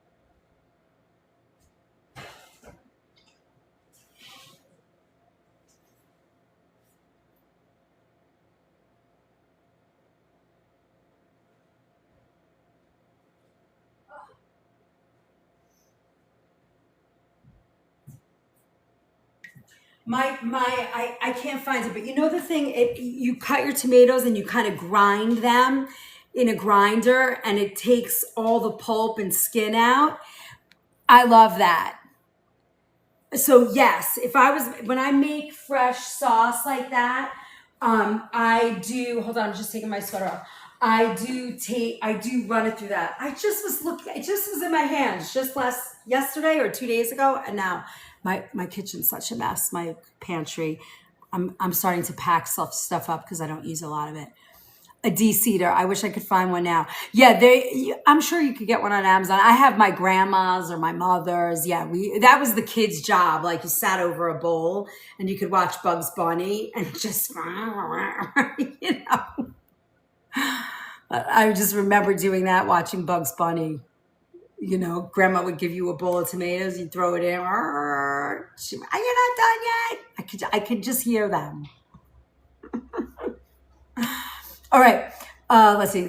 I can't find it, but the thing, you cut your tomatoes and you kind of grind them in a grinder and it takes all the pulp and skin out. I love that. So yes, when I make fresh sauce like that, I do, hold on, I'm just taking my sweater off. I do run it through that. It just was in my hands just yesterday or 2 days ago. And now my kitchen's such a mess, my pantry. I'm starting to pack stuff up because I don't use a lot of it. A de-seeder. I wish I could find one now. Yeah, I'm sure you could get one on Amazon. I have my grandma's or my mother's. Yeah, that was the kids' job. Like you sat over a bowl and you could watch Bugs Bunny and just, you know. I just remember doing that, watching Bugs Bunny. You know, grandma would give you a bowl of tomatoes, you'd throw it in. You're not done yet. I could just hear them. All right. Let's see.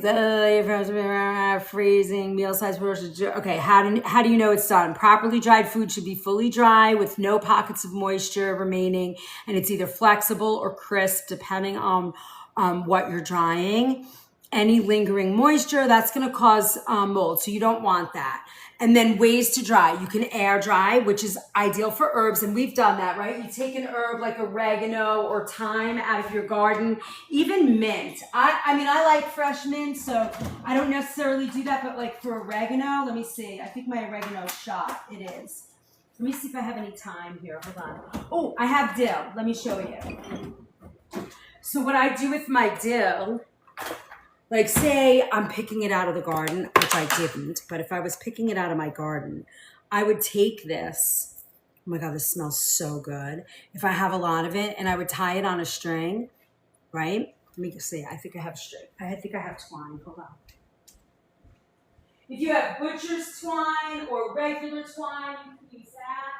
Freezing, meal size. Okay. How do you know it's done? Properly dried food should be fully dry with no pockets of moisture remaining, and it's either flexible or crisp, depending on what you're drying. Any lingering moisture, that's going to cause mold, so you don't want that. And then ways to dry. You can air dry, which is ideal for herbs, and we've done that, right? You take an herb like oregano or thyme out of your garden, even mint. I like fresh mint, so I don't necessarily do that, but like for oregano, let me see. I think my oregano shot, it is. Let me see if I have any thyme here. Hold on. Oh, I have dill. Let me show you. So what I do with my dill, like say I'm picking it out of the garden, which I didn't, but if I was picking it out of my garden, I would take this. Oh my God, this smells so good. If I have a lot of it, and I would tie it on a string, right? Let me just see. I think I have string. I think I have twine. Hold on. If you have butcher's twine or regular twine, you can use that.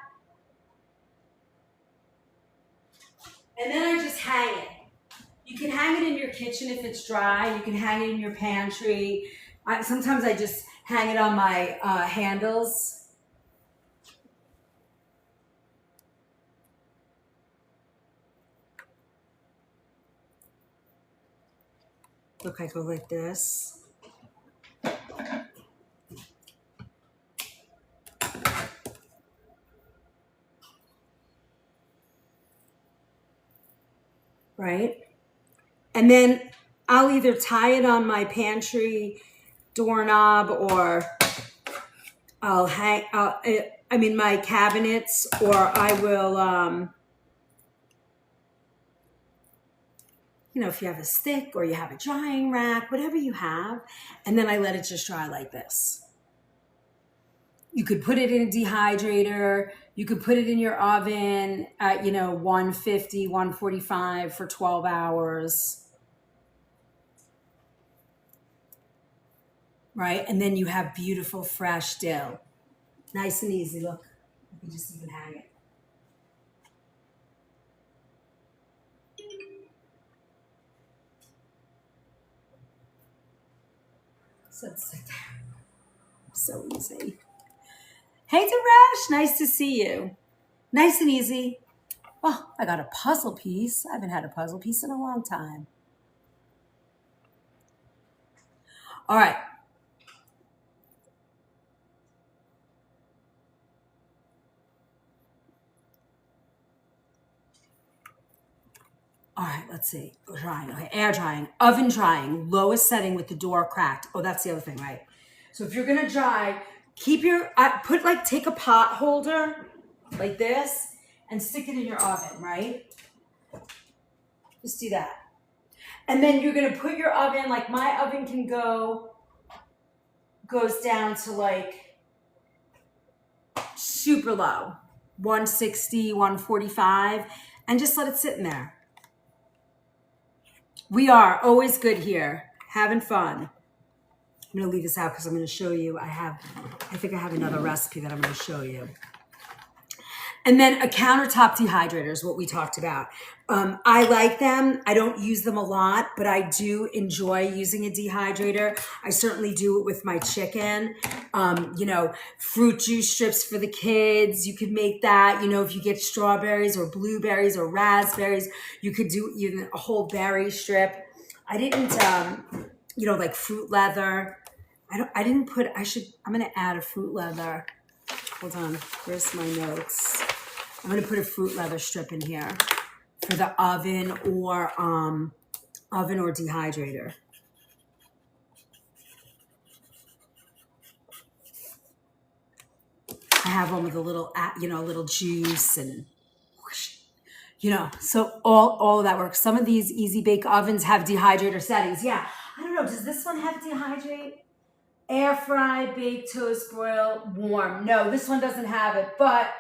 And then I just hang it. You can hang it in your kitchen if it's dry. You can hang it in your pantry. Sometimes I just hang it on my handles. Look, I go like this. Right? And then I'll either tie it on my pantry doorknob or I'll hang, my cabinets, or I will, if you have a stick or you have a drying rack, whatever you have, and then I let it just dry like this. You could put it in a dehydrator. You could put it in your oven at, 150, 145 for 12 hours. Right? And then you have beautiful, fresh dill. Nice and easy. Look, you can just even hang it. So easy. Hey, Daresh, nice to see you. Nice and easy. Oh, I got a puzzle piece. I haven't had a puzzle piece in a long time. All right. All right, let's see. Drying. Okay, air drying, oven drying, lowest setting with the door cracked. Oh, that's the other thing, right? So if you're gonna dry, take a pot holder like this and stick it in your oven, right? Just do that. And then you're gonna put your oven, like my oven goes down to like super low, 160, 145, and just let it sit in there. We are always good here, having fun. I'm going to leave this out because I'm going to show you. I think I have another recipe that I'm going to show you. And then a countertop dehydrator is what we talked about. I like them. I don't use them a lot, but I do enjoy using a dehydrator. I certainly do it with my chicken. Fruit juice strips for the kids. You could make that, if you get strawberries or blueberries or raspberries, you could do even a whole berry strip. I didn't like fruit leather. I'm going to add a fruit leather. Hold on, where's my notes? I'm going to put a fruit leather strip in here for the oven or dehydrator. I have one with a little, little juice and whoosh, so all of that works. Some of these easy bake ovens have dehydrator settings. Yeah, I don't know. Does this one have dehydrate? Air fry, bake, toast, broil, warm. No, this one doesn't have it, but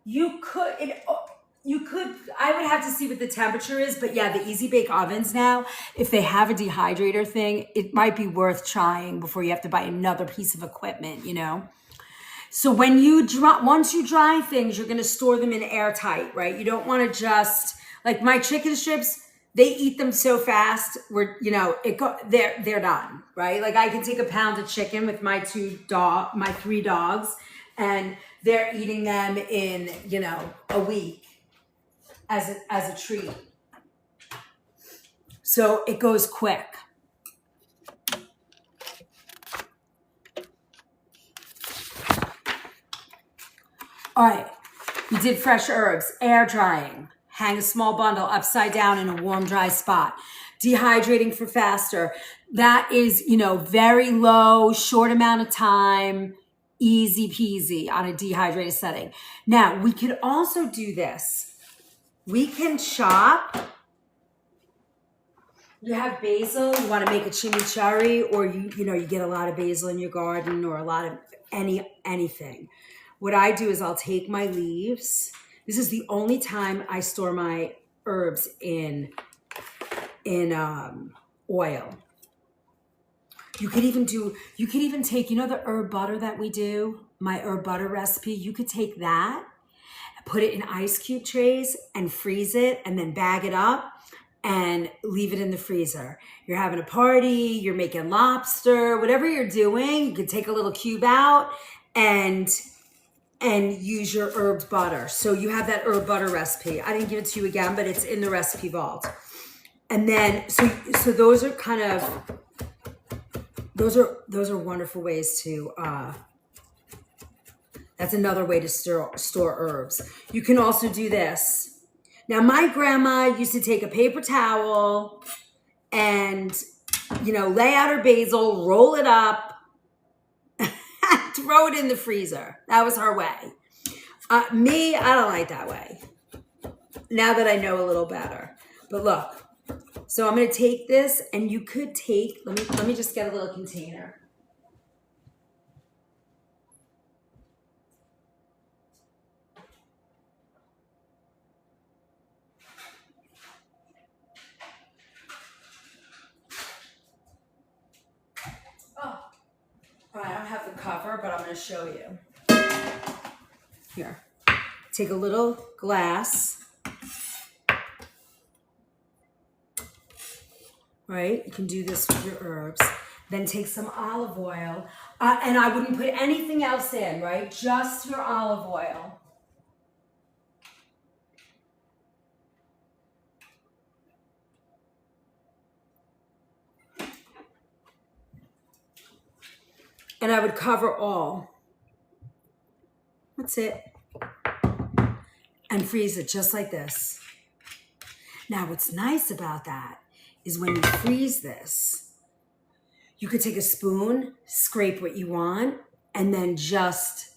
you could, I would have to see what the temperature is, but yeah, the easy bake ovens now, if they have a dehydrator thing, it might be worth trying before you have to buy another piece of equipment, So once you dry things, you're going to store them in airtight, right? You don't want to just, like my chicken strips, they eat them so fast they're done, right? Like I can take a pound of chicken with my 3 dogs, and they're eating them in, a week as a treat. So it goes quick. All right, we did fresh herbs, air drying. Hang a small bundle upside down in a warm, dry spot. Dehydrating for faster. That is, very low, short amount of time, easy peasy on a dehydrated setting. Now, we could also do this. We can chop. You have basil, you want to make a chimichurri, or you get a lot of basil in your garden, or a lot of anything. What I do is I'll take my leaves. This is the only time I store my herbs in oil. You could even take, the herb butter that we do, my herb butter recipe. You could take that, put it in ice cube trays and freeze it, and then bag it up and leave it in the freezer. You're having a party, you're making lobster, whatever you're doing, you can take a little cube out and use your herb butter. So you have that herb butter recipe. I didn't give it to you again, but it's in the recipe vault. And then, so those are kind of, those are wonderful ways to, that's another way to store herbs. You can also do this. Now, my grandma used to take a paper towel and, lay out her basil, roll it up, throw it in the freezer. That was her way. Me, I don't like that way. Now that I know a little better. But look, so I'm going to take this, and you could take, let me just get a little container. Oh, all right, I don't have the cover, but I'm going to show you. Here, take a little glass. Right? You can do this with your herbs. Then take some olive oil. And I wouldn't put anything else in, right? Just your olive oil. And I would cover all. That's it. And freeze it just like this. Now, what's nice about that is when you freeze this, you could take a spoon, scrape what you want, and then just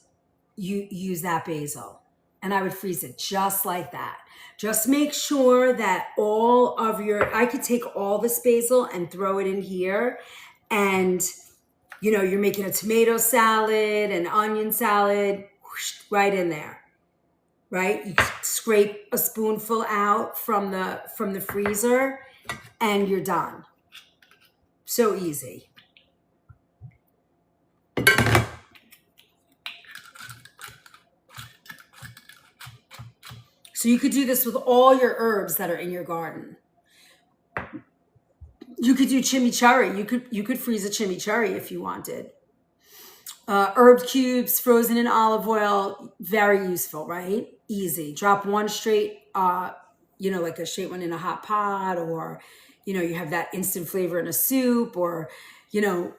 use that basil. And I would freeze it just like that. Just make sure that I could take all this basil and throw it in here. And, you're making a tomato salad, an onion salad, whoosh, right in there. Right? You scrape a spoonful out from the freezer, and you're done. So easy. So you could do this with all your herbs that are in your garden. You could do chimichurri. You could freeze a chimichurri if you wanted. Herb cubes frozen in olive oil, very useful, right? Easy. Drop one straight, like a straight one in a hot pot, or, you know, you have that instant flavor in a soup or, you know,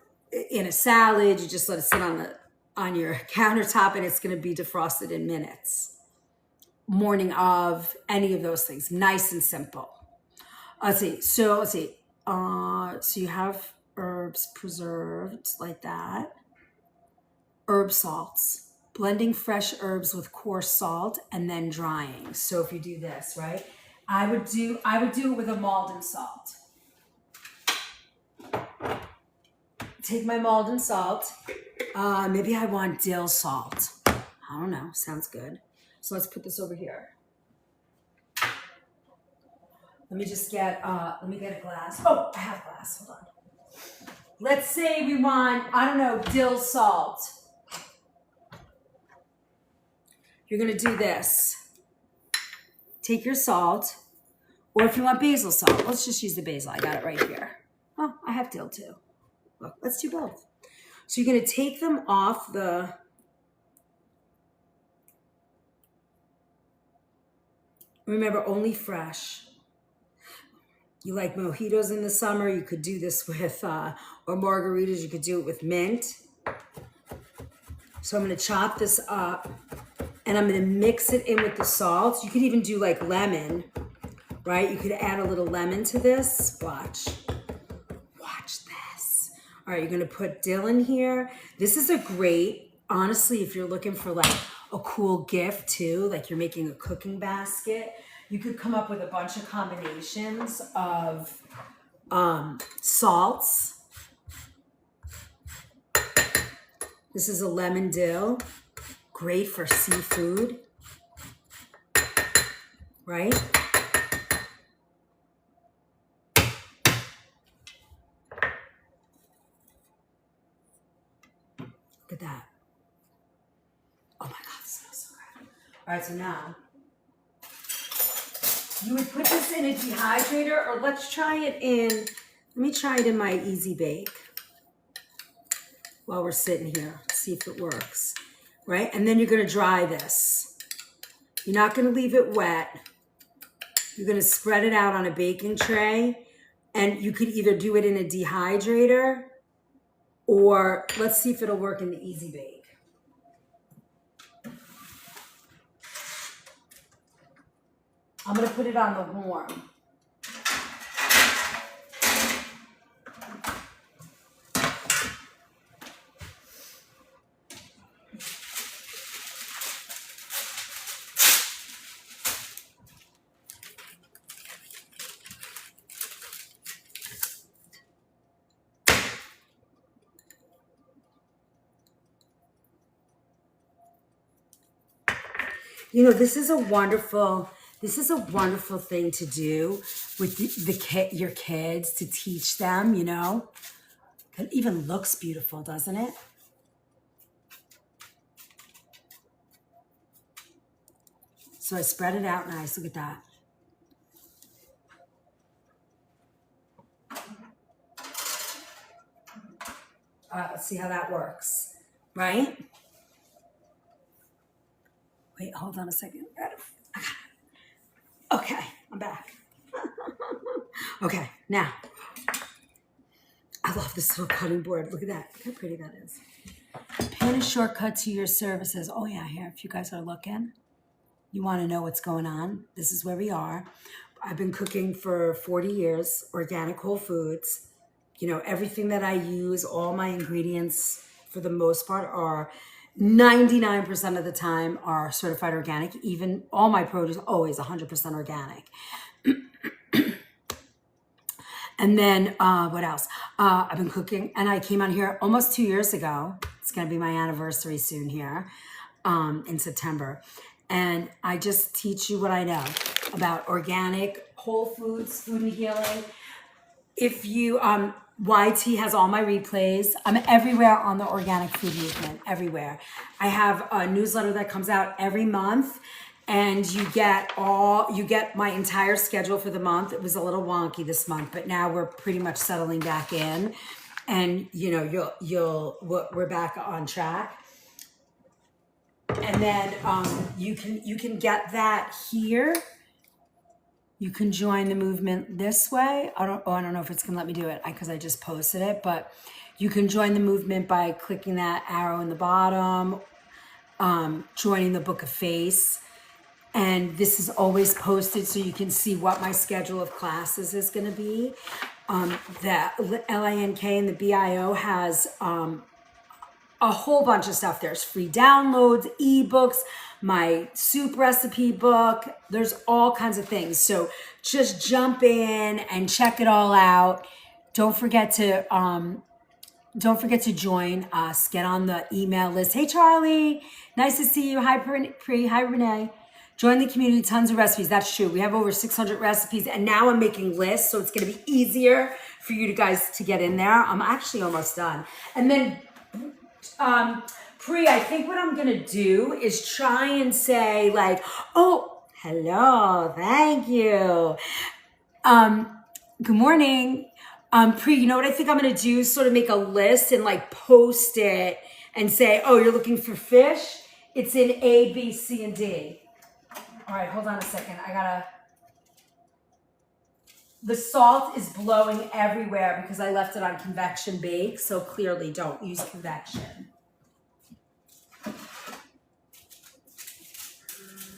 in a salad. You just let it sit on your countertop and it's going to be defrosted in minutes. Morning of, any of those things, nice and simple. Let's see. So you have herbs preserved like that. Herb salts, blending fresh herbs with coarse salt and then drying. So if you do this, right, I would do it with a Malden salt. Take my Malden salt. Maybe I want dill salt. I don't know. Sounds good. So let's put this over here. Let me just get a glass. Oh, I have glass. Hold on. Let's say we want, I don't know, dill salt. You're going to do this. Take your salt, or if you want basil salt, let's just use the basil. I got it right here. Oh, I have dill too. Look, let's do both. So you're going to take them off the, remember, only fresh. You like mojitos in the summer, you could do this with, or margaritas, you could do it with mint. So I'm going to chop this up and I'm going to mix it in with the salt. You could even do like lemon, right? You could add a little lemon to this. Watch this. All right, you're going to put dill in here. This is a great, honestly, if you're looking for like a cool gift too, like you're making a cooking basket, you could come up with a bunch of combinations of salts. This is a lemon dill, great for seafood, right? Look at that. Oh my God, it smells so good. All right, so now you would put this in a dehydrator, or let me try it in my Easy Bake while we're sitting here, see if it works, right? And then you're gonna dry this. You're not gonna leave it wet. You're gonna spread it out on a baking tray, and you could either do it in a dehydrator, or let's see if it'll work in the Easy Bake. I'm gonna put it on the warm. You know, this is a wonderful thing to do with your kids, to teach them, you know. It even looks beautiful, doesn't it? So I spread it out nice. Look at that. All right, let's see how that works, right? Wait, hold on a second. Okay, I'm back. Okay, now, I love this little cutting board. Look at that. Look how pretty that is. Pin a shortcut to your services. Oh yeah, here, if you guys are looking, you want to know what's going on, this is where we are. I've been cooking for 40 years, organic whole foods. You know, everything that I use, all my ingredients, for the most part, are 99% of the time are certified organic. Even all my produce, always 100% organic. And then what else? I've been cooking, and I came on here almost 2 years ago. It's going to be my anniversary soon here in September. And I just teach you what I know about organic, whole foods, food and healing. If you, YT has all my replays. I'm everywhere on the organic food movement, everywhere. I have a newsletter that comes out every month, and you get my entire schedule for the month. It was a little wonky this month, but now we're pretty much settling back in, and you know, we're back on track. And then you can get that here. You can join the movement this way. I don't know if it's gonna let me do it because I just posted it, but you can join the movement by clicking that arrow in the bottom, joining the Book of Face. And this is always posted so you can see what my schedule of classes is gonna be. The LINK and the BIO has a whole bunch of stuff. There's free downloads, ebooks, my soup recipe book. There's all kinds of things. So just jump in and check it all out. Don't forget to join us. Get on the email list. Hey Charlie, nice to see you. Hi Pri. Hi Renee. Join the community. Tons of recipes. That's true. We have over 600 recipes, and now I'm making lists, so it's going to be easier for you guys to get in there. I'm actually almost done. And then Pri, I think what I'm gonna do is try and say like, oh, hello, thank you. Good morning. Pri, you know what I think I'm gonna do is sort of make a list and like post it and say, oh, you're looking for fish? It's in A, B, C, and D. All right, hold on a second. The salt is blowing everywhere because I left it on convection bake, so clearly don't use convection.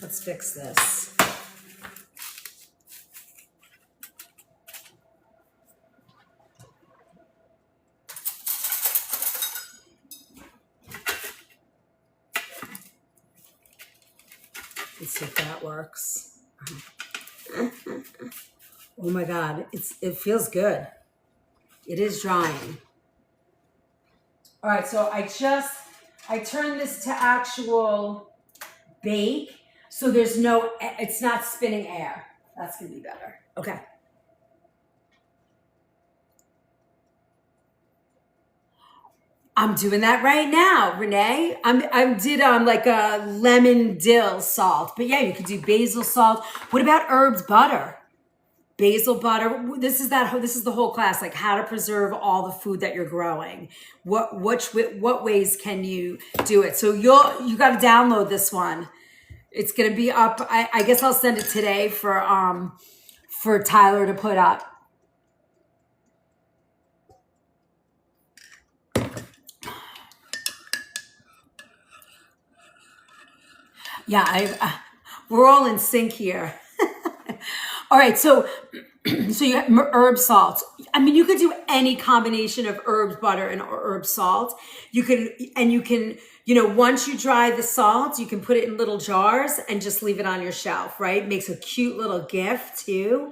Let's fix this. Let's see if that works. Oh my God, it feels good. It is drying. All right, so I turned this to actual bake, so it's not spinning air. That's gonna be better. Okay. I'm doing that right now, Renee. I did like a lemon dill salt, but yeah, you could do basil salt. What about herbs butter? Basil butter. This is the whole class, like how to preserve all the food that you're growing. What ways can you do it? So you got to download this one. It's gonna be up. I guess I'll send it today for Tyler to put up. Yeah, we're all in sync here. All right, so you have herb salt. I mean, you could do any combination of herbs, butter, and herb salt. You can, once you dry the salt, you can put it in little jars and just leave it on your shelf, right? Makes a cute little gift too.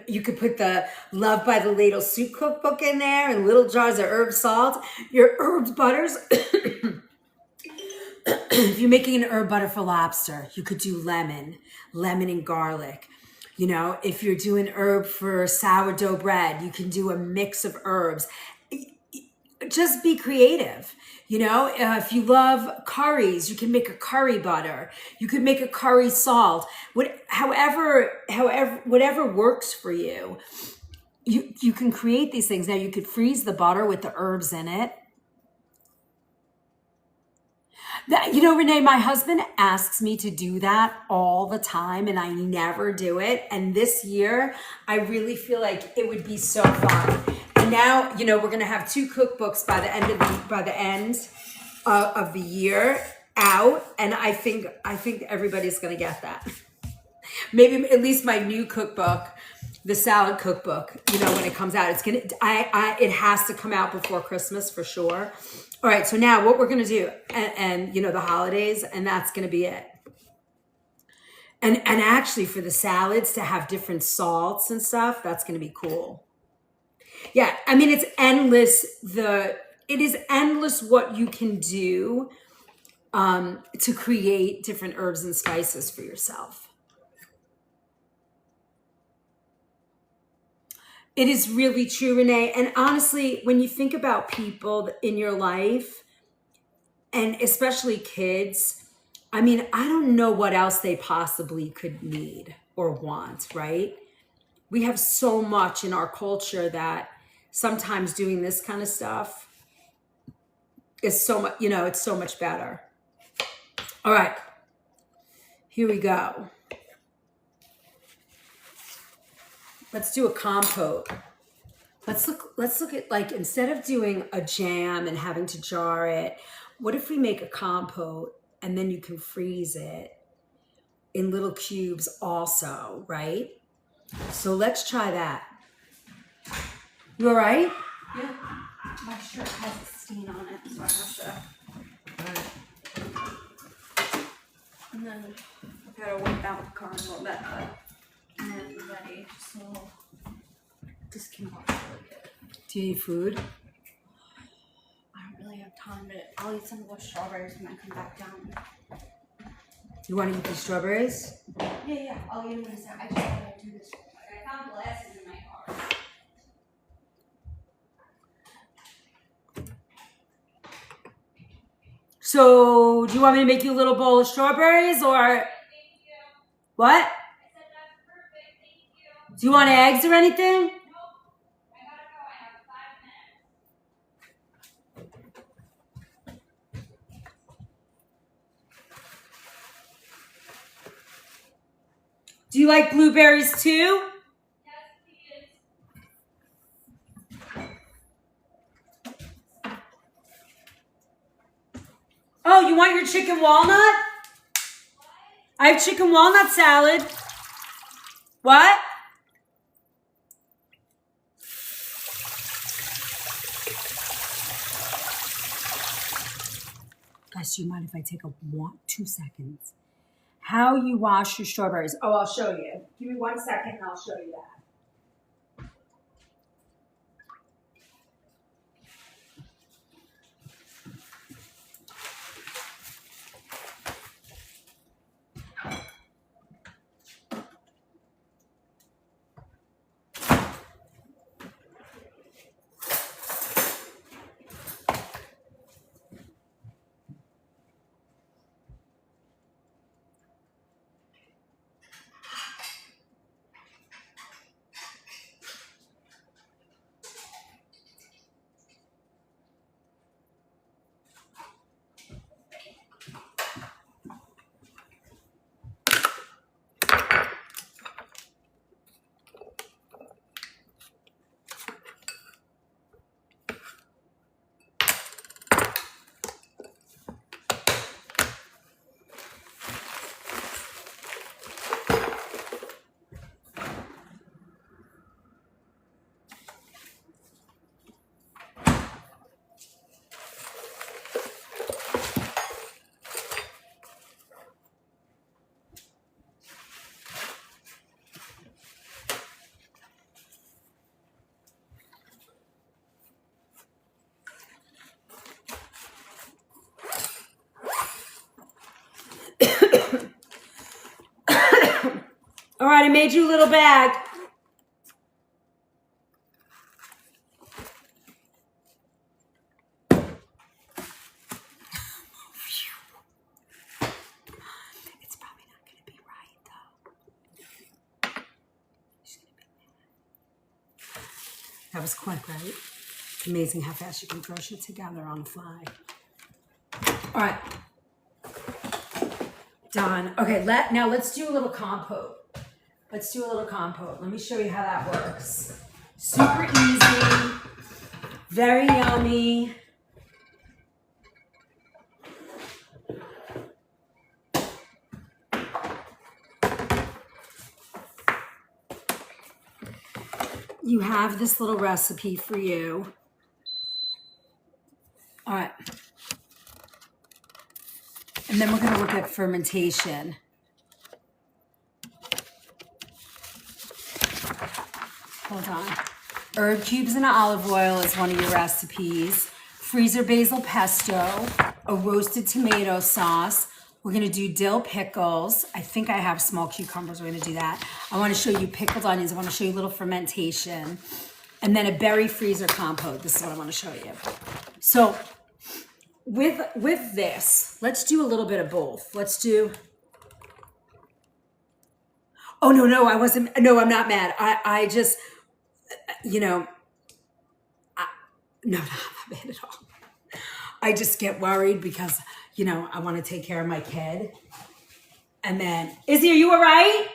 You could put the Love by the Ladle soup cookbook in there and little jars of herb salt. Your herbs butters. If you're making an herb butter for lobster, you could do lemon and garlic. If you're doing herb for sourdough bread, you can do a mix of herbs. Just be creative. If you love curries, you can make a curry butter. You could make a curry salt. Whatever works for you. You can create these things. Now you could freeze the butter with the herbs in it. Renee, my husband asks me to do that all the time and I never do it. And this year, I really feel like it would be so fun. And now, we're going to have 2 cookbooks by the end of the year out. And I think everybody's going to get that. Maybe at least my new cookbook, the salad cookbook, when it comes out, it has to come out before Christmas for sure. All right, so now what we're gonna do, and the holidays, and that's gonna be it. And actually for the salads to have different salts and stuff, that's gonna be cool. Yeah, I mean, it's endless. It is endless what you can do to create different herbs and spices for yourself. It is really true, Renee. And honestly, when you think about people in your life, and especially kids, I mean, I don't know what else they possibly could need or want, right? We have so much in our culture that sometimes doing this kind of stuff is so much, it's so much better. All right, here we go. Let's do a compote. Let's look at, like, instead of doing a jam and having to jar it, what if we make a compote and then you can freeze it in little cubes also, right? So let's try that. You all right? Yeah. My shirt has a stain on it, so I have to. And then I've got to wipe out the car a little bit, but I'm ready. So this came out really good. Do you eat food? I don't really have time, but I'll eat some of those strawberries when I come back down. You want to eat the strawberries? Yeah. I'll eat them in a second. I just gotta do this. I found glasses in my car. So, do you want me to make you a little bowl of strawberries or what? Do you want eggs or anything? Do you like blueberries too? Oh, you want your chicken walnut? I have chicken walnut salad. What? Guys, do you mind if I take 2 seconds? How you wash your strawberries. Oh, I'll show you. Give me 1 second and I'll show you that. All right, I made you a little bag. It's probably not going to be right, though. That was quick, right? It's amazing how fast you can throw shit together on the fly. All right. Done. Okay, now let's do a little compote. Let me show you how that works. Super easy. Very yummy. You have this little recipe for you. All right. And then we're going to look at fermentation. Hold on. Herb cubes and olive oil is one of your recipes. Freezer basil pesto, a roasted tomato sauce. We're going to do dill pickles. I think I have small cucumbers. We're going to do that. I want to show you pickled onions. I want to show you a little fermentation. And then a berry freezer compote. This is what I want to show you. So with this, let's do a little bit of both. Let's do... Oh, no, I wasn't... No, I'm not mad. I just... no, not bad at all. I just get worried because, I want to take care of my kid. And then, Izzy, are you all right?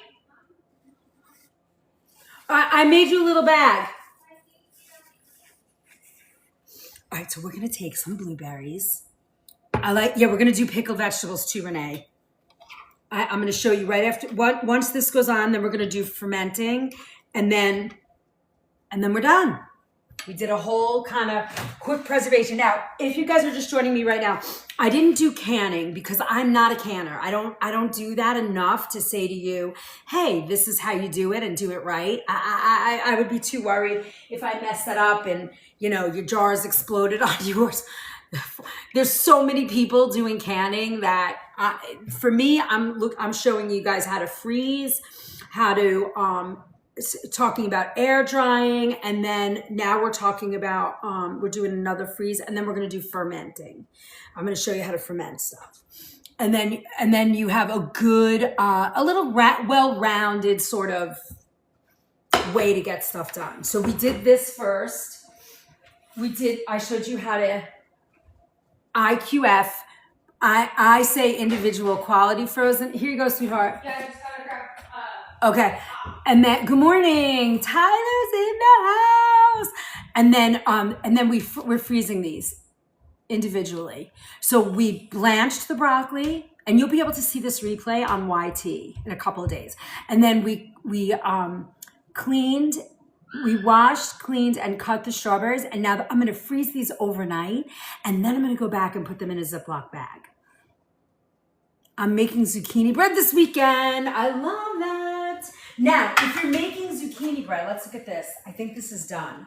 I made you a little bag. All right, so we're gonna take some blueberries. We're gonna do pickled vegetables too, Renee. I'm gonna show you right after, once this goes on, then we're gonna do fermenting, and then we're done. We did a whole kind of quick preservation. Now, if you guys are just joining me right now, I didn't do canning because I'm not a canner. I don't do that enough to say to you, hey, this is how you do it and do it right. I would be too worried if I messed that up and, you know, your jars exploded on yours. There's so many people doing canning that for me, I'm showing you guys how to freeze, how to talking about air drying, and then now we're talking about we're doing another freeze, and then we're going to do fermenting. I'm going to show you how to ferment stuff, and then you have a good a little well-rounded sort of way to get stuff done. So we did this first. I showed you how to IQF. I say individual quality frozen. Here you go, sweetheart. Yeah, I just gotta grab. Okay, and then good morning, Tyler's in the house. And then we're freezing these individually. So we blanched the broccoli, and you'll be able to see this replay on YT in a couple of days. And then we washed, cleaned, and cut the strawberries. And now I'm gonna freeze these overnight, and then I'm gonna go back and put them in a Ziploc bag. I'm making zucchini bread this weekend. I love that. Now, if you're making zucchini bread, let's look at this. I think this is done.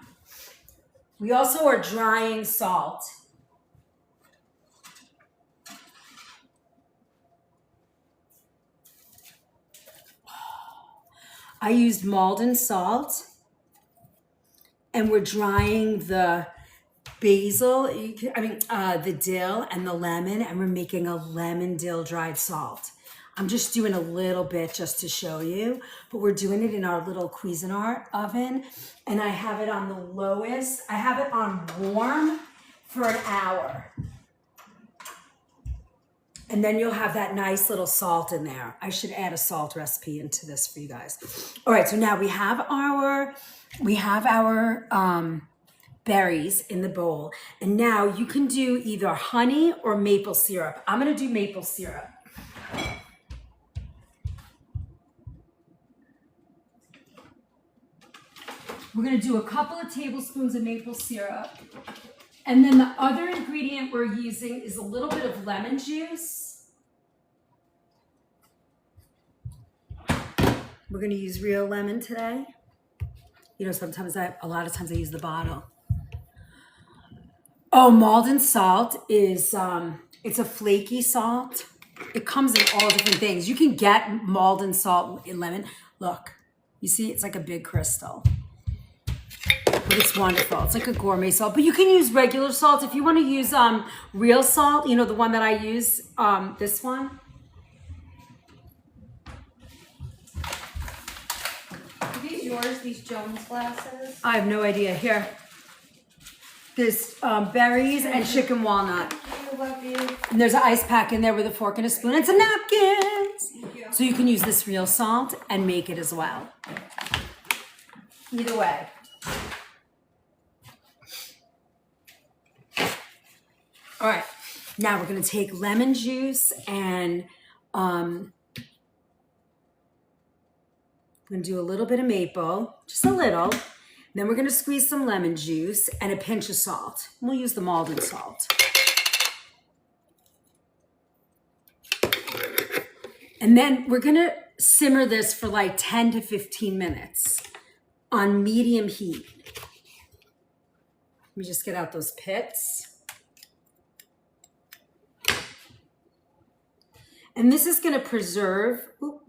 We also are drying salt. I used Maldon salt, and we're drying the basil, the dill and the lemon, and we're making a lemon dill dried salt. I'm just doing a little bit just to show you, but we're doing it in our little Cuisinart oven, and I have it on the lowest. I have it on warm for an hour. And then you'll have that nice little salt in there. I should add a salt recipe into this for you guys. All right, so now we have our berries in the bowl. And now you can do either honey or maple syrup. I'm gonna do maple syrup. We're gonna do a couple of tablespoons of maple syrup. And then the other ingredient we're using is a little bit of lemon juice. We're gonna use real lemon today. You know, a lot of times I use the bottle. Oh, Maldon salt is, it's a flaky salt. It comes in all different things. You can get Maldon salt in lemon. Look, you see, it's like a big crystal. But it's wonderful. It's like a gourmet salt. But you can use regular salt. If you want to use real salt, you know, the one that I use, this one. Are these yours, these Jones glasses? I have no idea. Here. There's berries and chicken walnut. I love you. And there's an ice pack in there with a fork and a spoon and some napkins. Thank you. So you can use this real salt and make it as well. Either way. All right, now we're gonna take lemon juice and I'm gonna do a little bit of maple, just a little. Then we're gonna squeeze some lemon juice and a pinch of salt. We'll use the Maldon salt. And then we're gonna simmer this for like 10 to 15 minutes on medium heat. Let me just get out those pits. And this is going to preserve. Ooh.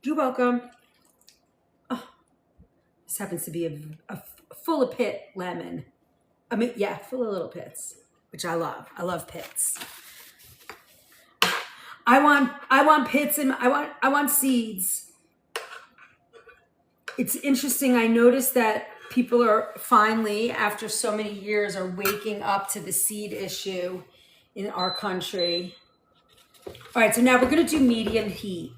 You're welcome. Oh, this happens to be a full of pit lemon. I mean, yeah, full of little pits, which I love. I love pits. I want pits and I want seeds. It's interesting. I noticed that people are finally, after so many years, are waking up to the seed issue in our country. All right, so now we're gonna do medium heat,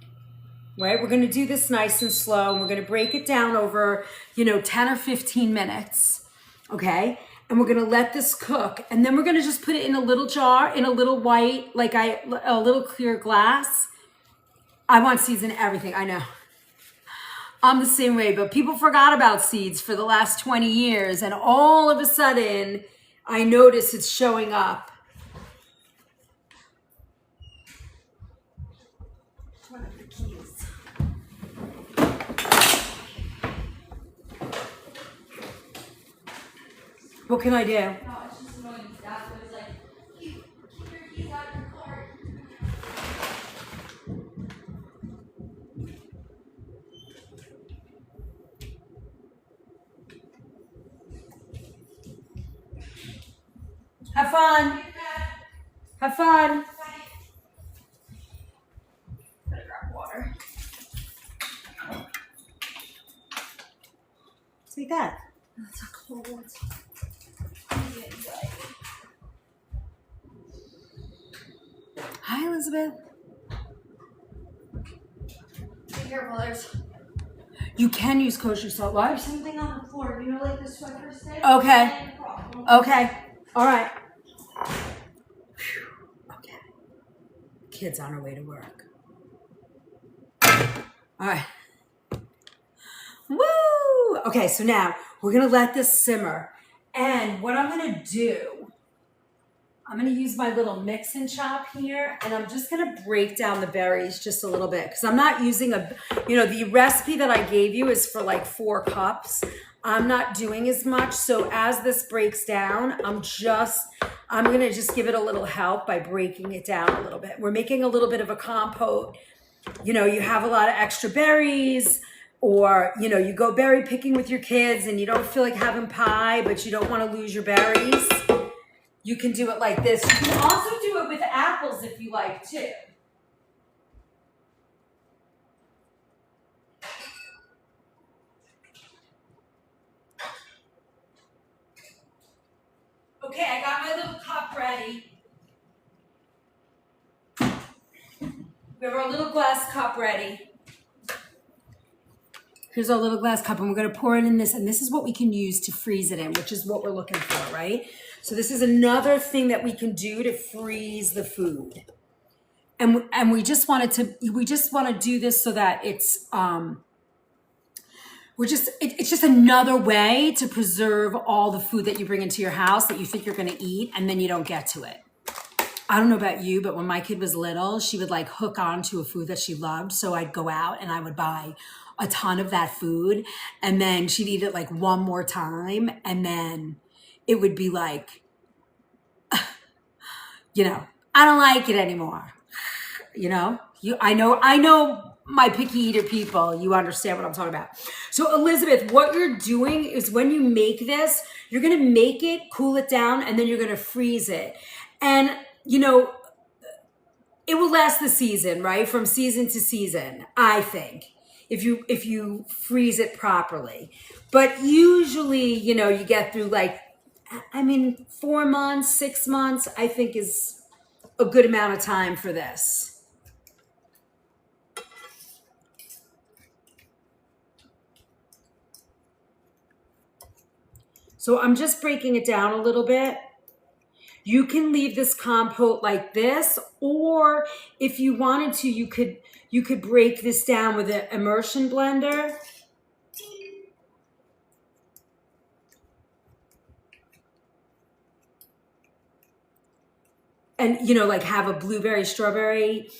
right? We're gonna do this nice and slow, and we're gonna break it down over, 10 or 15 minutes, okay? And we're gonna let this cook, and then we're gonna just put it in a little jar, in a little white, a little clear glass. I want seeds in everything, I know. I'm the same way, but people forgot about seeds for the last 20 years, and all of a sudden, I notice it's showing up. One of the keys. What can I do? No, it's just annoying. Dad was like, keep your keys out of your car. Have fun. Have fun. Gotta grab water. Take that. That's a cold. Hi, Elizabeth. Be careful, there's You can use kosher salt. What? something on the floor. You know, like the sweater stick? Okay. Okay. All right. Okay. Kids on our way to work. All right. Woo! Okay, so now we're going to let this simmer. And what I'm going to do, I'm going to use my little mix and chop here, and I'm just going to break down the berries just a little bit, because I'm not using the recipe that I gave you is for like 4 cups. I'm not doing as much. So as this breaks down, I'm going to just give it a little help by breaking it down a little bit. We're making a little bit of a compote. You have a lot of extra berries, or, you go berry picking with your kids and you don't feel like having pie, but you don't want to lose your berries. You can do it like this. You can also do it with apples if you like too. Okay, I got my little cup ready. We have our little glass cup ready. Here's our little glass cup, and we're going to pour it in this, and this is what we can use to freeze it in, which is what we're looking for, right? So this is another thing that we can do to freeze the food. And we just want to do this so that it's it's just another way to preserve all the food that you bring into your house that you think you're going to eat, and then you don't get to it. I don't know about you, but when my kid was little, she would like hook on to a food that she loved. So I'd go out and I would buy a ton of that food, and then she'd eat it like one more time, and then it would be like, I don't like it anymore. I know my picky eater people, you understand what I'm talking about. So Elizabeth, what you're doing is when you make this, you're going to make it, cool it down, and then you're going to freeze it. And, it will last the season, right? From season to season, I think, if you freeze it properly. But usually, you get through 4 months, 6 months, I think is a good amount of time for this. So I'm just breaking it down a little bit. You can leave this compote like this, or if you wanted to, you could break this down with an immersion blender. And, have a blueberry, strawberry,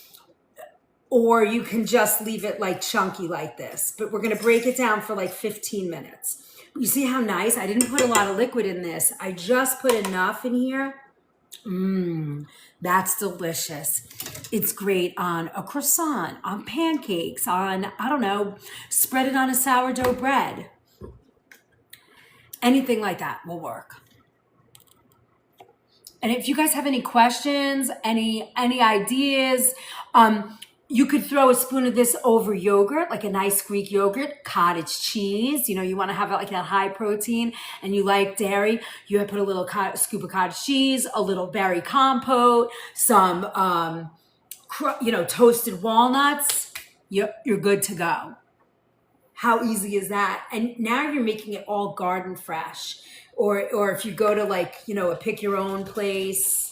or you can just leave it like chunky like this. But we're going to break it down for like 15 minutes. You see how nice? I didn't put a lot of liquid in this. I just put enough in here. That's delicious. It's great on a croissant, on pancakes, on, spread it on a sourdough bread. Anything like that will work. And if you guys have any questions, any ideas, You could throw a spoon of this over yogurt, like a nice Greek yogurt, cottage cheese. You want to have like that high protein and you like dairy. You put a little scoop of cottage cheese, a little berry compote, some, toasted walnuts. You're good to go. How easy is that? And now you're making it all garden fresh. Or if you go to a pick your own place,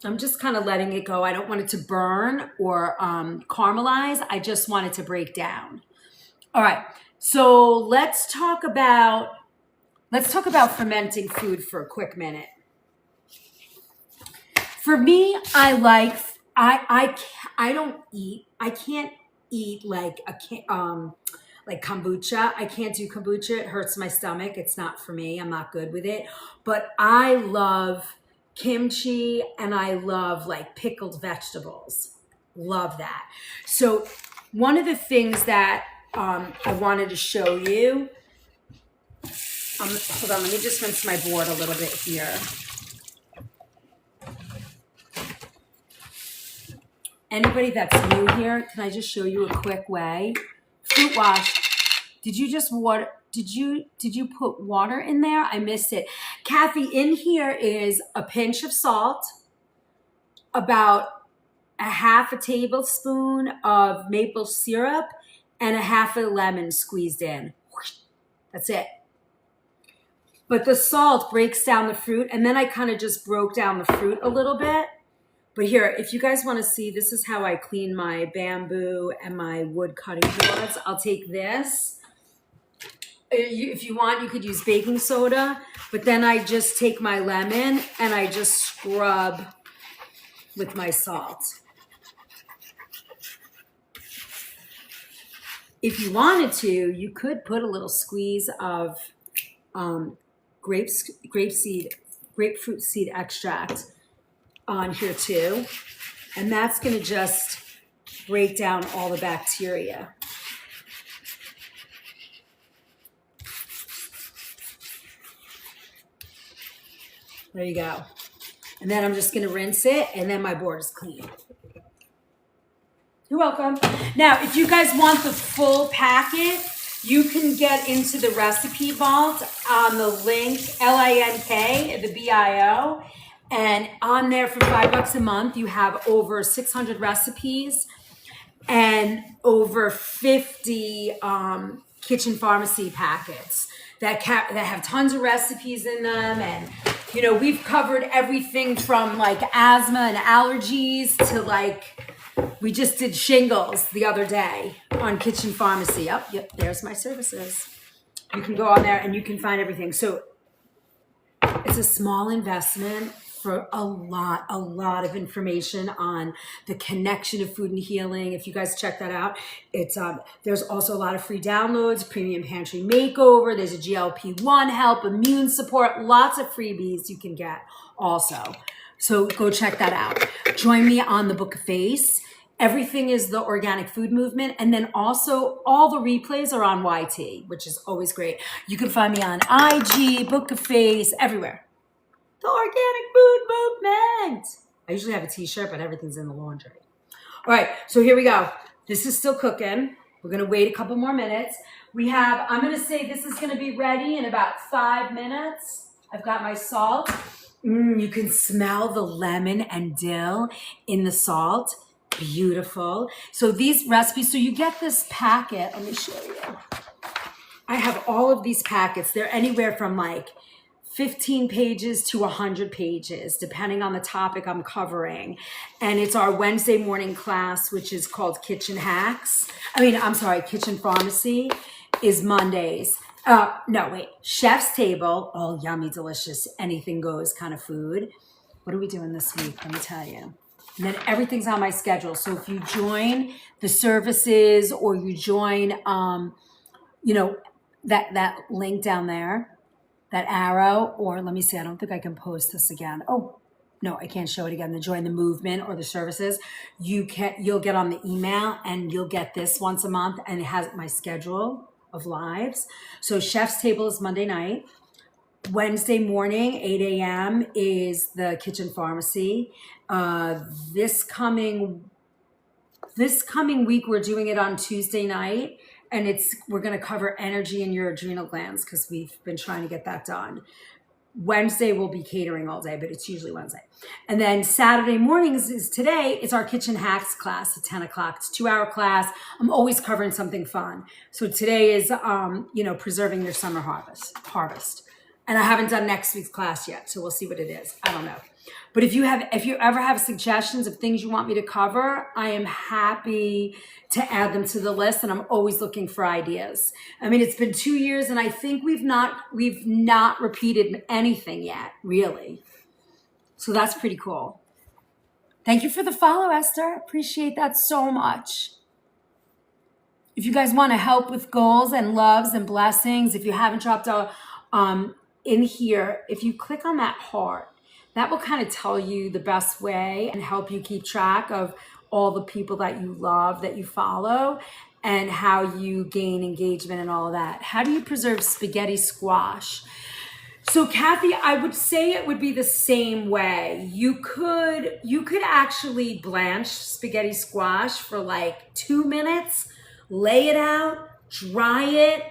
I'm just kind of letting it go. I don't want it to burn or caramelize. I just want it to break down. All right. So let's talk about fermenting food for a quick minute. For me, I can't eat like kombucha. I can't do kombucha. It hurts my stomach. It's not for me. I'm not good with it. But I love kimchi and I love like pickled vegetables. Love that. So one of the things that I wanted to show you, hold on, let me just rinse my board a little bit here. Anybody that's new here, can I just show you a quick way? Fruit wash. Did you put water in there? I missed it. Kathy, in here is a pinch of salt, about a half a tablespoon of maple syrup, and a half a lemon squeezed in. That's it. But the salt breaks down the fruit, and then I kind of just broke down the fruit a little bit. But here, if you guys want to see, this is how I clean my bamboo and my wood cutting boards. I'll take this. If you want, you could use baking soda, but then I just take my lemon and I just scrub with my salt. If you wanted to, you could put a little squeeze of grapefruit seed extract on here too, and that's going to just break down all the bacteria. There you go. And then I'm just going to rinse it, and then my board is clean. You're welcome. Now, if you guys want the full packet, you can get into the recipe vault on the link, LINK, the BIO. And on there for $5 a month, you have over 600 recipes and over 50 kitchen pharmacy packets that have tons of recipes in them. And, we've covered everything from like asthma and allergies to we just did shingles the other day on kitchen pharmacy. Yep, there's my services. You can go on there and you can find everything. So it's a small investment for a lot of information on the connection of food and healing. If you guys check that out, it's there's also a lot of free downloads, premium pantry makeover. There's a GLP-1 help, immune support, lots of freebies you can get also. So go check that out. Join me on the Book of Face. Everything is the organic food movement. And then also all the replays are on YT, which is always great. You can find me on IG, Book of Face, everywhere. The organic food movement. I usually have a t-shirt, but everything's in the laundry. All right, so here we go. This is still cooking. We're gonna wait a couple more minutes. I'm gonna say this is gonna be ready in about 5 minutes. I've got my salt. You can smell the lemon and dill in the salt. Beautiful. So these recipes, so you get this packet. Let me show you. I have all of these packets. They're anywhere from 15 pages to 100 pages, depending on the topic I'm covering. And it's our Wednesday morning class, which is called Kitchen Pharmacy, is Mondays. Chef's Table, all yummy, delicious, anything goes kind of food. What are we doing this week? Let me tell you. And then everything's on my schedule. So if you join the services or you join, that link down there, that arrow, or let me see, I don't think I can post this again. Oh, no, I can't show it again. To join the movement or the services, you'll get on the email and you'll get this once a month, and it has my schedule of lives. So Chef's Table is Monday night. Wednesday morning, 8 a.m. is the kitchen pharmacy. Uh, this coming this coming week, we're doing it on Tuesday night, and we're going to cover energy in your adrenal glands because we've been trying to get that done. Wednesday we'll be catering all day, but it's usually Wednesday. And then Saturday mornings is today. It's our kitchen hacks class at 10 o'clock. It's a 2-hour class. I'm always covering something fun. So today is, preserving your summer harvest. And I haven't done next week's class yet, so we'll see what it is. I don't know. But if you ever have suggestions of things you want me to cover, I am happy to add them to the list, and I'm always looking for ideas. I mean, it's been 2 years, and I think we've not repeated anything yet, really. So that's pretty cool. Thank you for the follow, Esther. Appreciate that so much. If you guys want to help with goals and loves and blessings, if you haven't dropped in here, if you click on that heart, that will kind of tell you the best way and help you keep track of all the people that you love, that you follow, and how you gain engagement and all of that. How do you preserve spaghetti squash? So Kathy, I would say it would be the same way. You could actually blanch spaghetti squash for like 2 minutes, lay it out, dry it.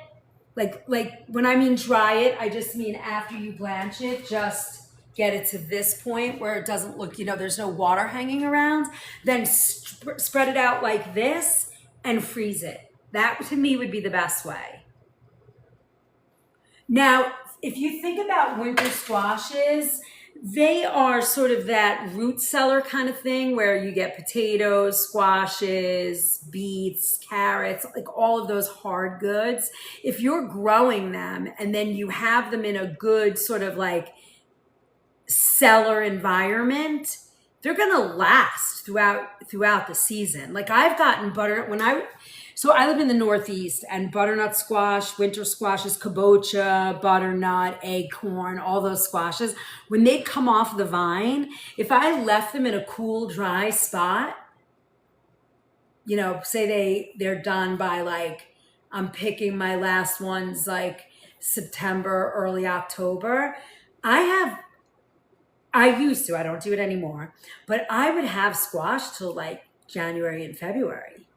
Like when I mean dry it, I just mean after you blanch it, just get it to this point where it doesn't look, there's no water hanging around. Then spread it out like this and freeze it. That to me would be the best way. Now, if you think about winter squashes, they are sort of that root cellar kind of thing where you get potatoes, squashes, beets, carrots, like all of those hard goods. If you're growing them and then you have them in a good sort of like cellar environment, they're gonna last throughout the season. Like I've gotten I live in the Northeast, and butternut squash, winter squashes, kabocha, butternut, acorn, all those squashes, when they come off the vine, if I left them in a cool, dry spot, say they're done by like, I'm picking my last ones like September, early October, I used to, I don't do it anymore, but I would have squash till like January and February.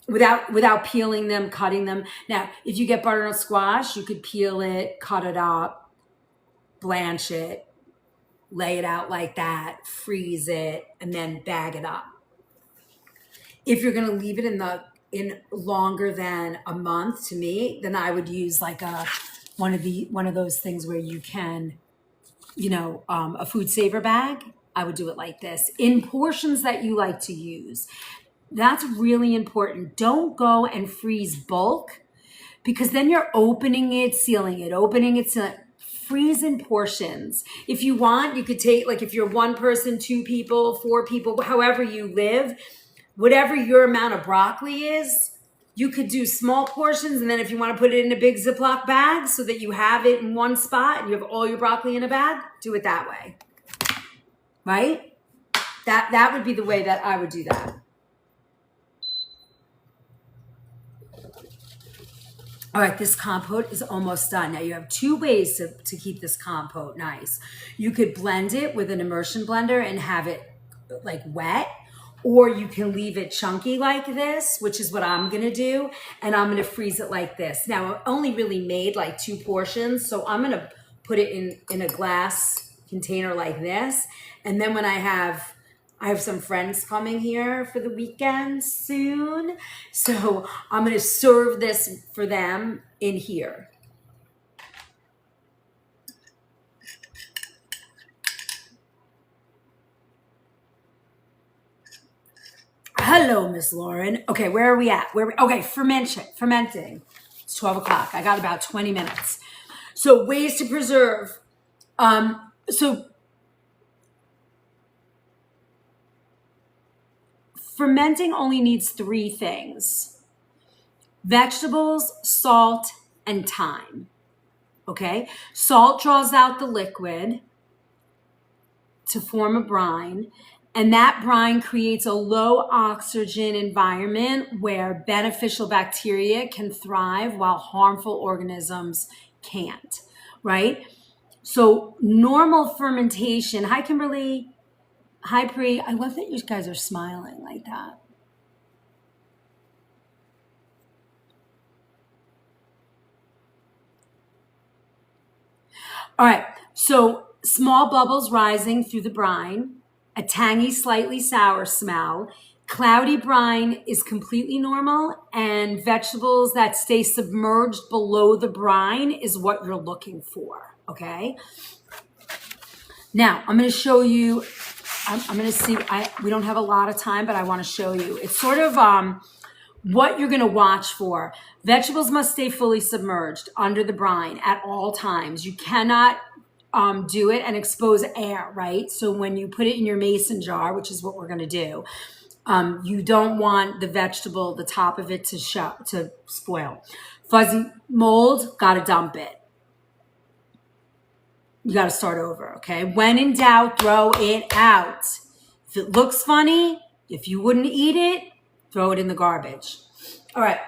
Without peeling them, cutting them. Now, if you get butternut squash, you could peel it, cut it up, blanch it, lay it out like that, freeze it, and then bag it up. If you're going to leave it in longer than a month, to me, then I would use like one of those things where you can, a food saver bag. I would do it like this in portions that you like to use. That's really important. Don't go and freeze bulk, because then you're opening it, sealing it, opening it, sealing it. Freeze in portions. If you want, you could take, like if you're 1 person, 2 people, 4 people, however you live, whatever your amount of broccoli is, you could do small portions. And then if you want to put it in a big Ziploc bag so that you have it in one spot and you have all your broccoli in a bag, do it that way. Right? That would be the way that I would do that. All right, this compote is almost done. Now you have 2 ways to keep this compote nice. You could blend it with an immersion blender and have it like wet, or you can leave it chunky like this, which is what I'm gonna do, and I'm gonna freeze it like this. Now I only really made like 2 portions, so I'm gonna put it in a glass container like this, and then when I have some friends coming here for the weekend soon, so I'm going to serve this for them in here. Hello, Miss Lauren. Okay, where are we at? Okay, fermenting. It's 12 o'clock. I got about 20 minutes. So ways to preserve. Fermenting only needs 3 things: vegetables, salt, and time. Okay? Salt draws out the liquid to form a brine, And that brine creates a low oxygen environment where beneficial bacteria can thrive while harmful organisms can't, right? So normal fermentation, hi Kimberly, hi Pri, I love that you guys are smiling like that. All right, so small bubbles rising through the brine, a tangy, slightly sour smell. Cloudy brine is completely normal, and vegetables that stay submerged below the brine is what you're looking for, okay? Now, I'm going to show you, I'm going to see, we don't have a lot of time, but I want to show you. It's sort of what you're going to watch for. Vegetables must stay fully submerged under the brine at all times. You cannot do it and expose air, right? So when you put it in your mason jar, which is what we're going to do, you don't want the vegetable, the top of it to spoil. Fuzzy mold, got to dump it. You got to start over, okay? When in doubt, throw it out. If it looks funny, if you wouldn't eat it, throw it in the garbage. All right.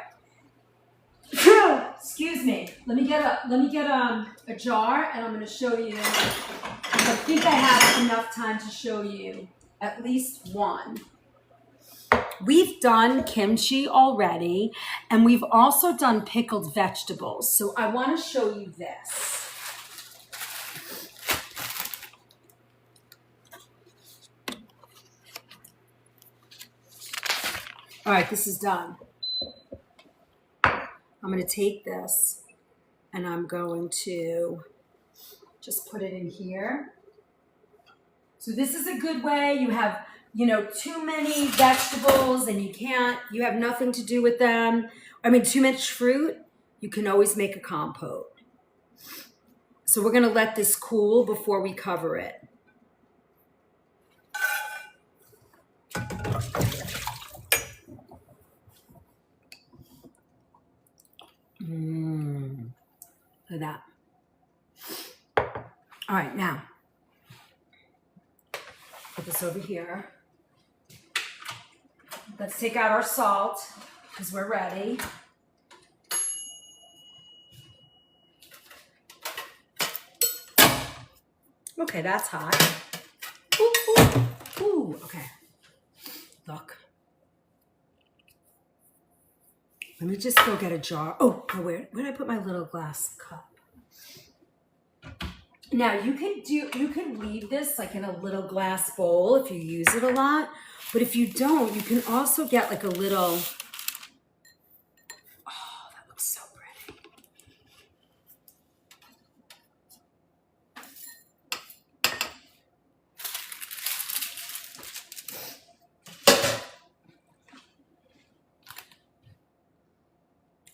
Excuse me. Let me get a jar, and I'm going to show you. I think I have enough time to show you at least one. We've done kimchi already, and we've also done pickled vegetables. So I want to show you this. All right, this is done. I'm going to take this and I'm going to just put it in here. So this is a good way. You have, too many vegetables and you have nothing to do with them. Too much fruit. You can always make a compote. So we're going to let this cool before we cover it. Look at that. All right, now, put this over here. Let's take out our salt because we're ready. Okay, that's hot. Ooh, ooh, ooh. Okay, look. Let me just go get a jar. Oh, where did I put my little glass cup? Now you could leave this like in a little glass bowl if you use it a lot. But if you don't, you can also get like a little, oh, that looks so pretty.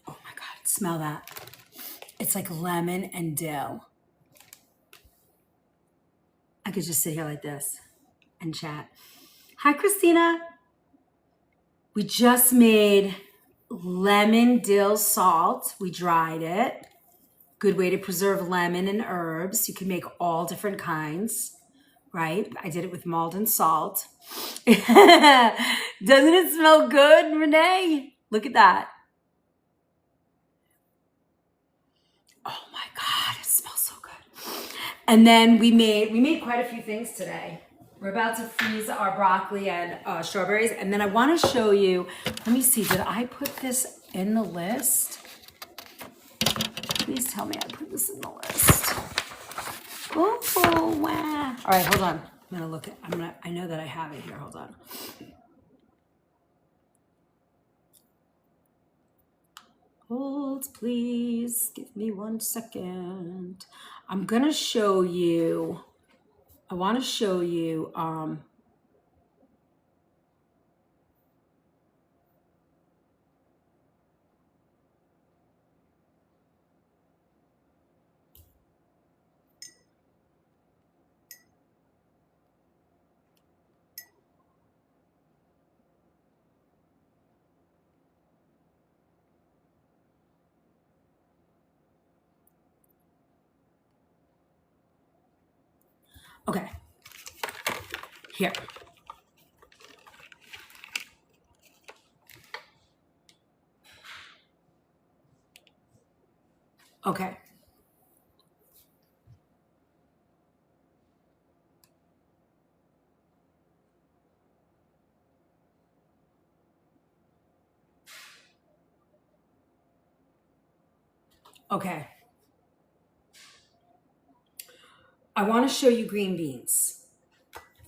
Oh my God, smell that. It's like lemon and dill. I could just sit here like this and chat. Hi, Christina. We just made lemon dill salt. We dried it. Good way to preserve lemon and herbs. You can make all different kinds, right? I did it with Malden salt. Doesn't it smell good, Renee? Look at that. Oh my God, it smells so good. And then we made quite a few things today. We're about to freeze our broccoli and strawberries. And then I want to show you, let me see, did I put this in the list? Please tell me I put this in the list. Oh, wow. All right, hold on. I'm going to look at, I know that I have it here. Hold on. Hold, please. Give me 1 second. I'm going to show you, I want to show you, okay, here. Okay. Okay. I want to show you green beans.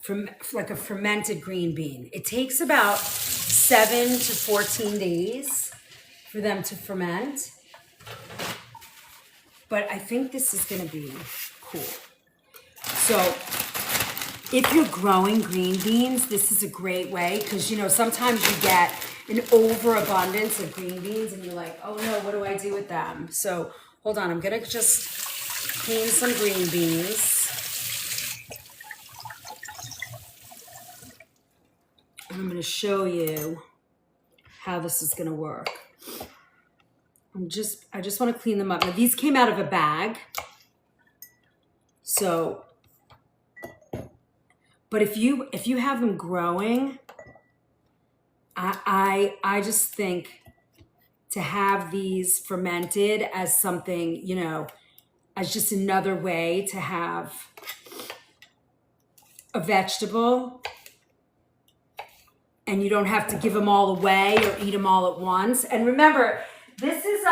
From like a fermented green bean. It takes about 7 to 14 days for them to ferment. But I think this is going to be cool. So if you're growing green beans, this is a great way because, you know, sometimes you get an overabundance of green beans and you're like, oh no, what do I do with them? So hold on, I'm going to just clean some green beans. And I'm going to show you how this is going to work. I just want to clean them up. Now these came out of a bag. So, but if you have them growing, I just think to have these fermented as something, you know, as just another way to have a vegetable, and you don't have to give them all away or eat them all at once. And remember, this is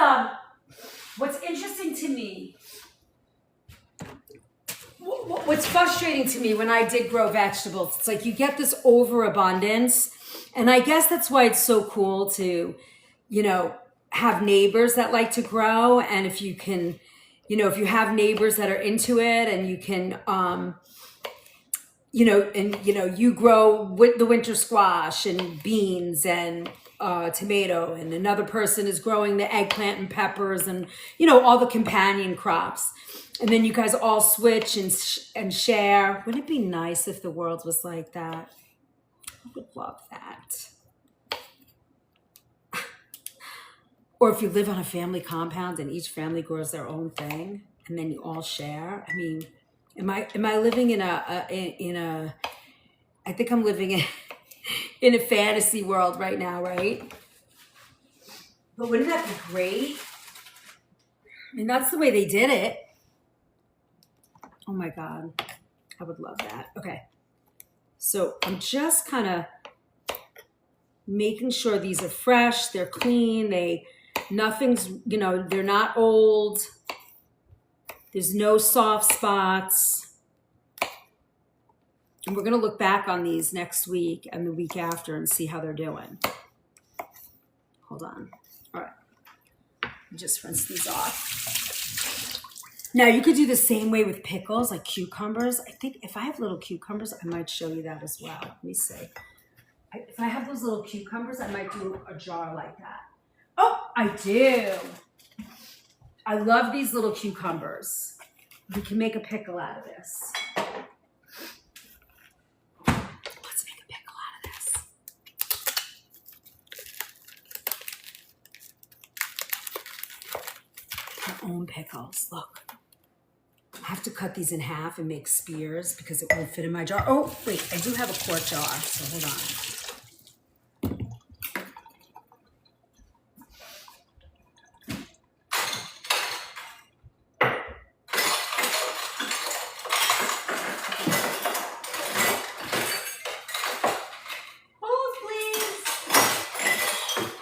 what's interesting to me. What's frustrating to me when I did grow vegetables, it's like you get this overabundance. And I guess that's why it's so cool to, you know, have neighbors that like to grow. And if you can, you know, if you have neighbors that are into it and you can, you know, and, you know, you grow with the winter squash and beans and tomato, and another person is growing the eggplant and peppers and, you know, all the companion crops. And then you guys all switch and share. Wouldn't it be nice if the world was like that? I would love that. Or if you live on a family compound and each family grows their own thing and then you all share. I mean, am I living in a I think I'm living in a fantasy world right now, right? But wouldn't that be great? I mean, that's the way they did it. Oh my God, I would love that. Okay, so I'm just kind of making sure these are fresh, they're clean, nothing's, you know, they're not old. There's no soft spots. And we're going to look back on these next week and the week after and see how they're doing. Hold on. All right. Just rinse these off. Now you could do the same way with pickles, like cucumbers. I think if I have little cucumbers, I might show you that as well. Let me see. If I have those little cucumbers, I might do a jar like that. Oh, I do. I love these little cucumbers. We can make a pickle out of this. Let's make a pickle out of this. Our own pickles. Look. I have to cut these in half and make spears because it won't fit in my jar. Oh, wait, I do have a quart jar, so hold on. Hold, please.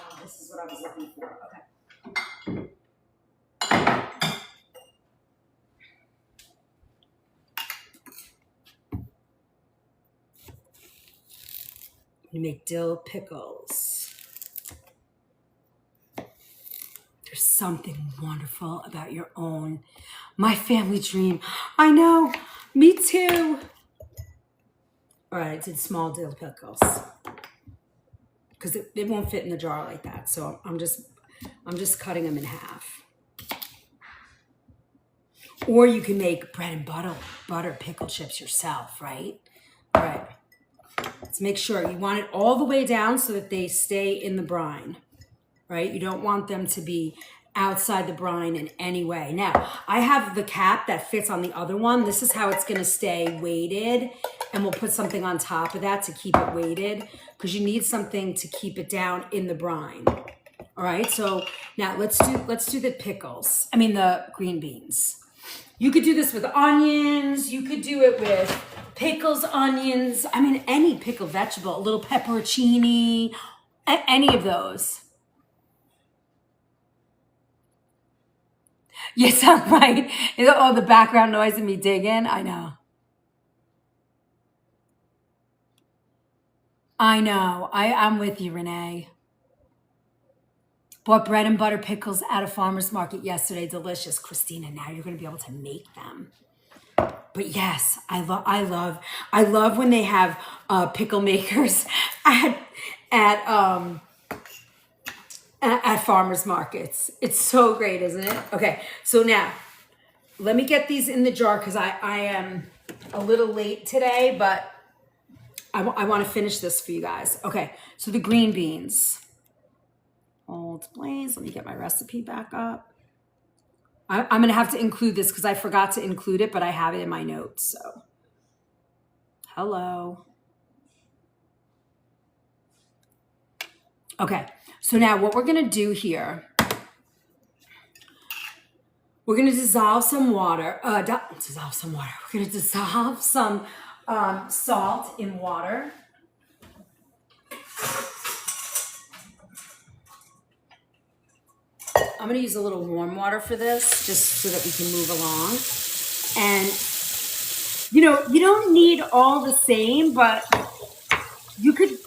Oh, this is what I was looking for. Okay. You make dill pickles. There's something wonderful about your own. My family dream. I know. Me too. All right, I did small dill pickles because it won't fit in the jar like that. So I'm just cutting them in half. Or you can make bread and butter pickle chips yourself, right? All right. Let's make sure you want it all the way down so that they stay in the brine, right? You don't want them to be outside the brine in any way. Now, I have the cap that fits on the other one. This is how it's going to stay weighted, and we'll put something on top of that to keep it weighted because you need something to keep it down in the brine. All right, so now let's do the pickles. I mean the green beans. You could do this with onions. You could do it with pickles, onions. I mean, any pickled vegetable, a little pepperoncini, any of those. You sound right. Oh, the background noise of me digging. I know. I'm with you, Renee. Bought bread and butter pickles at a farmer's market yesterday. Delicious. Christina, now you're going to be able to make them. But yes, I love when they have pickle makers at farmers markets. It's so great, isn't it? Okay, so now let me get these in the jar because I am a little late today, but I want to finish this for you guys. Okay, so the green beans. Hold, please. Let me get my recipe back up. I'm going to have to include this because I forgot to include it, but I have it in my notes. So, hello. Okay, so now what we're going to do here, we're going to dissolve some water. We're going to dissolve some salt in water. I'm going to use a little warm water for this, just so that we can move along. And, you don't need all the same, but you could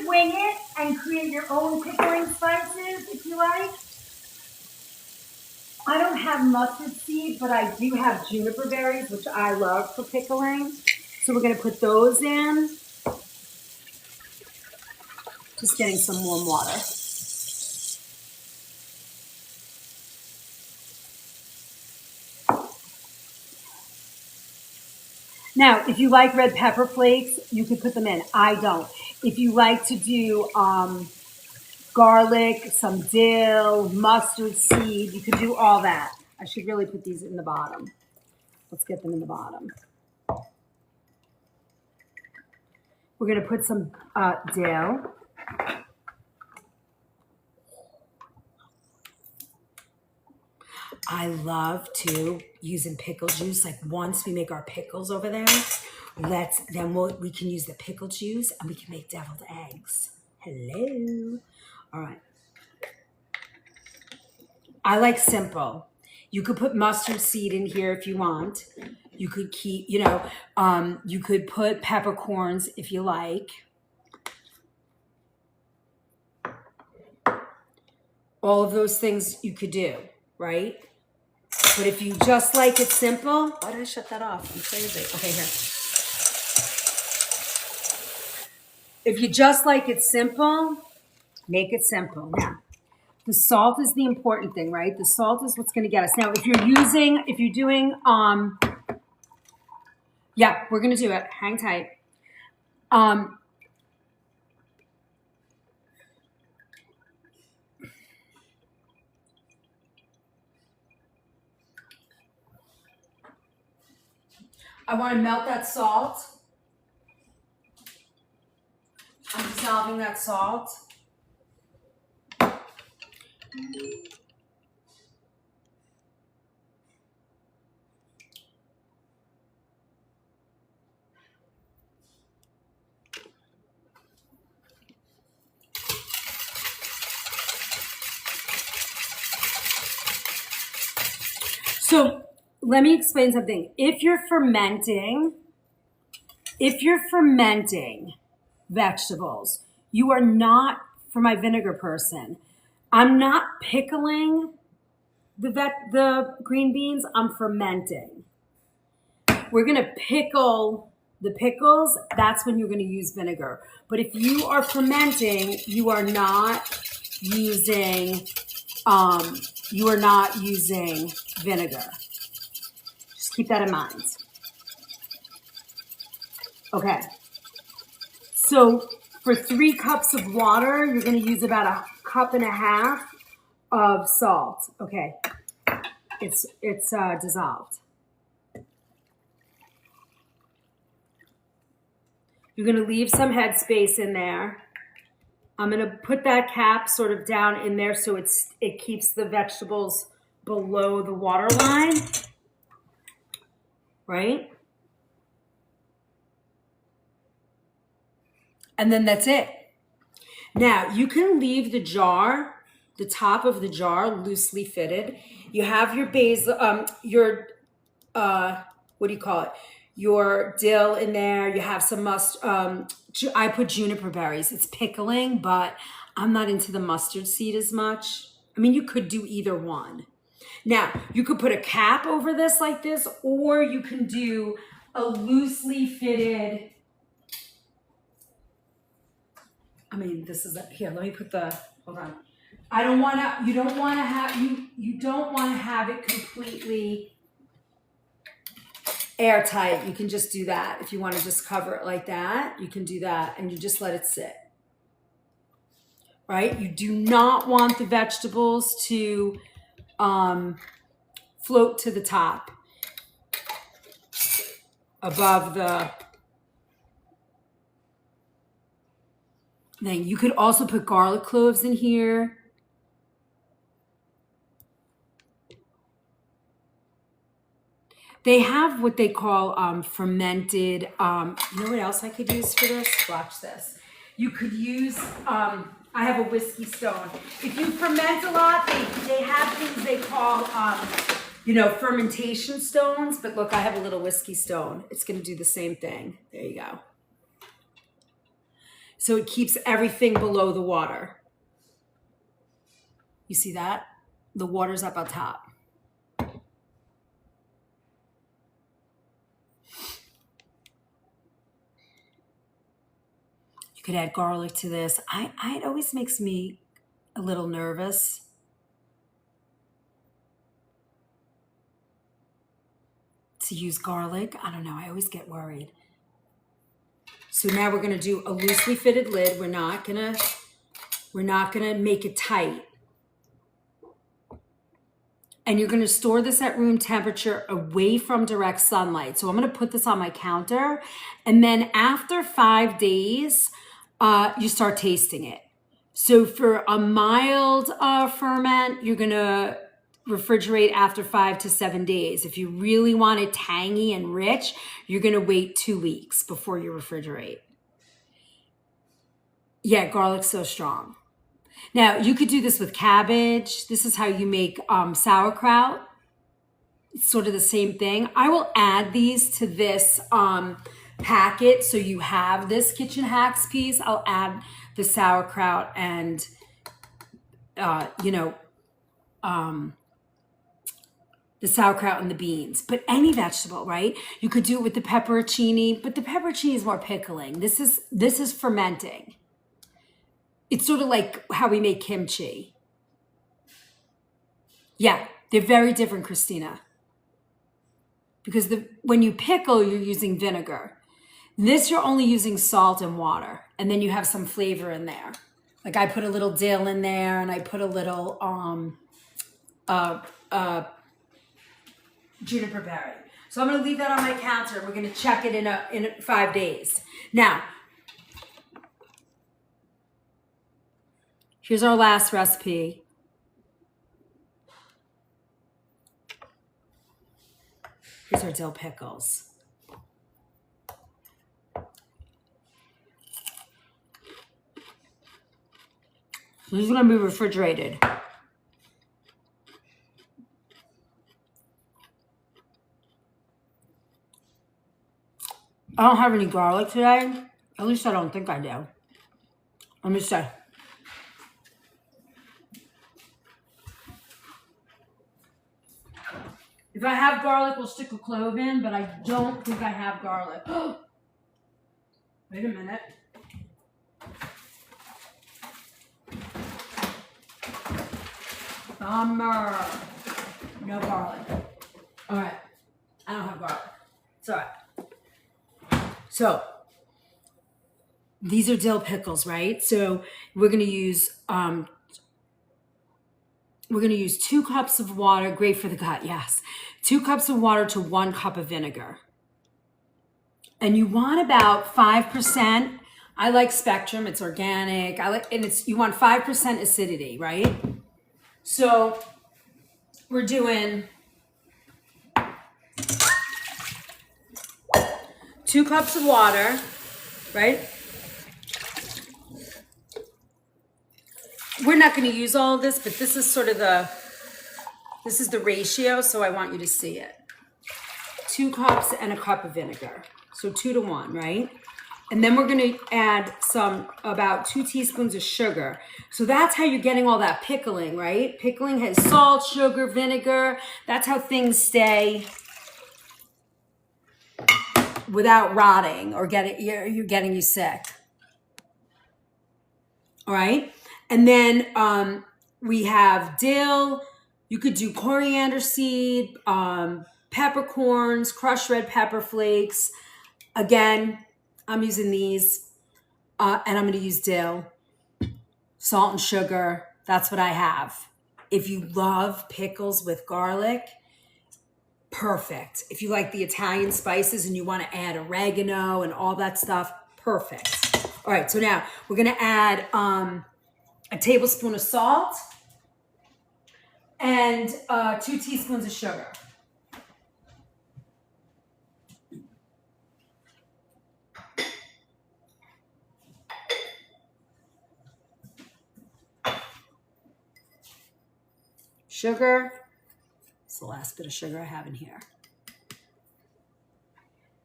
wing it and create your own pickling spices if you like. I don't have mustard seed, but I do have juniper berries, which I love for pickling. So we're going to put those in. Just getting some warm water. Now, if you like red pepper flakes, you could put them in. I don't. If you like to do garlic, some dill, mustard seed, you could do all that. I should really put these in the bottom. Let's get them in the bottom. We're going to put some dill. I love to using pickle juice. Like once we make our pickles over there, we can use the pickle juice and we can make deviled eggs. Hello. All right. I like simple. You could put mustard seed in here if you want. You could keep, you could put peppercorns if you like. All of those things you could do, right? But if you just like it simple, why did I shut that off? I'm crazy. Okay, here. If you just like it simple, make it simple. Now, the salt is the important thing, right? The salt is what's going to get us. Now, if you're doing, yeah, we're going to do it. Hang tight. I want to melt that salt. I'm dissolving that salt. So let me explain something. If you're fermenting vegetables, you are not, for my vinegar person, I'm not pickling the green beans, I'm fermenting. We're going to pickle the pickles, that's when you're going to use vinegar. But if you are fermenting, you are not using vinegar. Just keep that in mind. Okay. So for 3 cups of water, you're going to use about 1.5 cups of salt. Okay. It's dissolved. You're going to leave some headspace in there. I'm going to put that cap sort of down in there so it keeps the vegetables below the water line, right? And then that's it. Now, you can leave the jar, the top of the jar, loosely fitted. You have your basil, what do you call it? Your dill in there. You have some I put juniper berries. It's pickling, but I'm not into the mustard seed as much. I mean, you could do either one. Now, you could put a cap over this like this, or you can do a loosely fitted, I mean, this is, here, let me put hold on. You don't want to have it completely airtight. You can just do that. If you want to just cover it like that, you can do that, and you just let it sit. Right? You do not want the vegetables to float to the top above the thing. You could also put garlic cloves in here. They have what they call fermented, you know what else I could use for this? Watch this. You could use, I have a whiskey stone. If you ferment a lot, they have things they call, fermentation stones. But look, I have a little whiskey stone. It's going to do the same thing. There you go. So it keeps everything below the water. You see that? The water's up on top. You could add garlic to this. It always makes me a little nervous. To use garlic. I don't know. I always get worried. So now we're going to do a loosely fitted lid. We're not going to make it tight. And you're going to store this at room temperature away from direct sunlight. So I'm going to put this on my counter. And then after 5 days, you start tasting it. So for a mild ferment, you're going to refrigerate after 5 to 7 days. If you really want it tangy and rich, you're going to wait 2 weeks before you refrigerate. Yeah, garlic's so strong. Now, you could do this with cabbage. This is how you make sauerkraut. It's sort of the same thing. I will add these to this packet. So you have this Kitchen Hacks piece. I'll add the sauerkraut and, the sauerkraut and the beans, but any vegetable, right? You could do it with the pepperoncini, but the pepperoncini is more pickling. This is fermenting. It's sort of like how we make kimchi. Yeah, they're very different, Christina. Because when you pickle, you're using vinegar. This, you're only using salt and water, and then you have some flavor in there. Like I put a little dill in there, and I put a little juniper berry. So I'm going to leave that on my counter. We're going to check it in 5 days. Now, here's our last recipe. Here's our dill pickles. So this is going to be refrigerated. I don't have any garlic today. At least I don't think I do. Let me say. If I have garlic, we'll stick a clove in, but I don't think I have garlic. Wait a minute. Bummer. No garlic. All right. I don't have garlic. It's all right. So these are dill pickles, right? So we're going to use 2 cups of water. Great for the gut, yes. 2 cups of water to 1 cup of vinegar. And you want about 5% I like Spectrum. It's organic. And you want 5% acidity, right? So we're doing 2 cups of water, right? We're not going to use all of this, but this is sort of this is the ratio, so I want you to see it. 2 cups and a cup of vinegar. So 2 to 1, right? And then we're going to add about 2 teaspoons of sugar. So that's how you're getting all that pickling, right? Pickling has salt, sugar, vinegar. That's how things stay without rotting or you're getting you sick. All right. And then we have dill. You could do coriander seed, peppercorns, crushed red pepper flakes. Again, I'm using these, and I'm going to use dill, salt and sugar. That's what I have. If you love pickles with garlic, perfect. If you like the Italian spices and you want to add oregano and all that stuff, perfect. All right, so now we're going to add a tablespoon of salt and 2 teaspoons of sugar. Sugar. It's the last bit of sugar I have in here.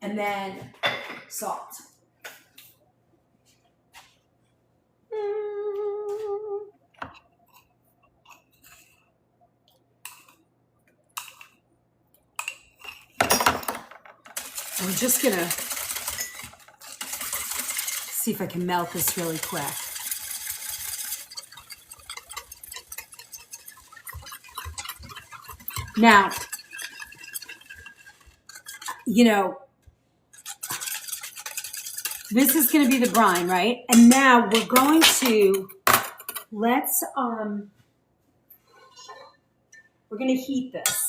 And then salt. I'm just gonna see if I can melt this really quick. Now, this is going to be the brine, right? And now we're going to, we're going to heat this.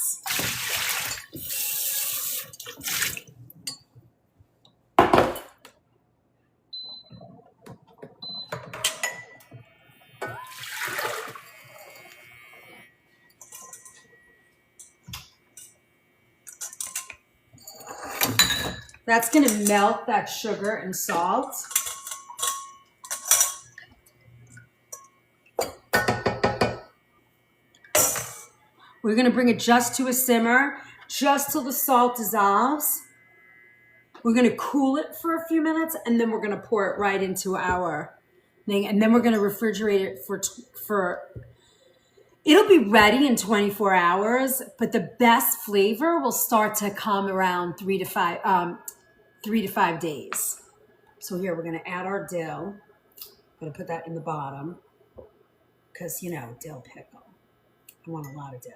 That's going to melt that sugar and salt. We're going to bring it just to a simmer, just till the salt dissolves. We're going to cool it for a few minutes, and then we're going to pour it right into our thing. And then we're going to refrigerate it for it'll be ready in 24 hours, but the best flavor will start to come around 3 to 5 days. So here we're going to add our dill. I'm going to put that in the bottom because, dill pickle. I want a lot of dill.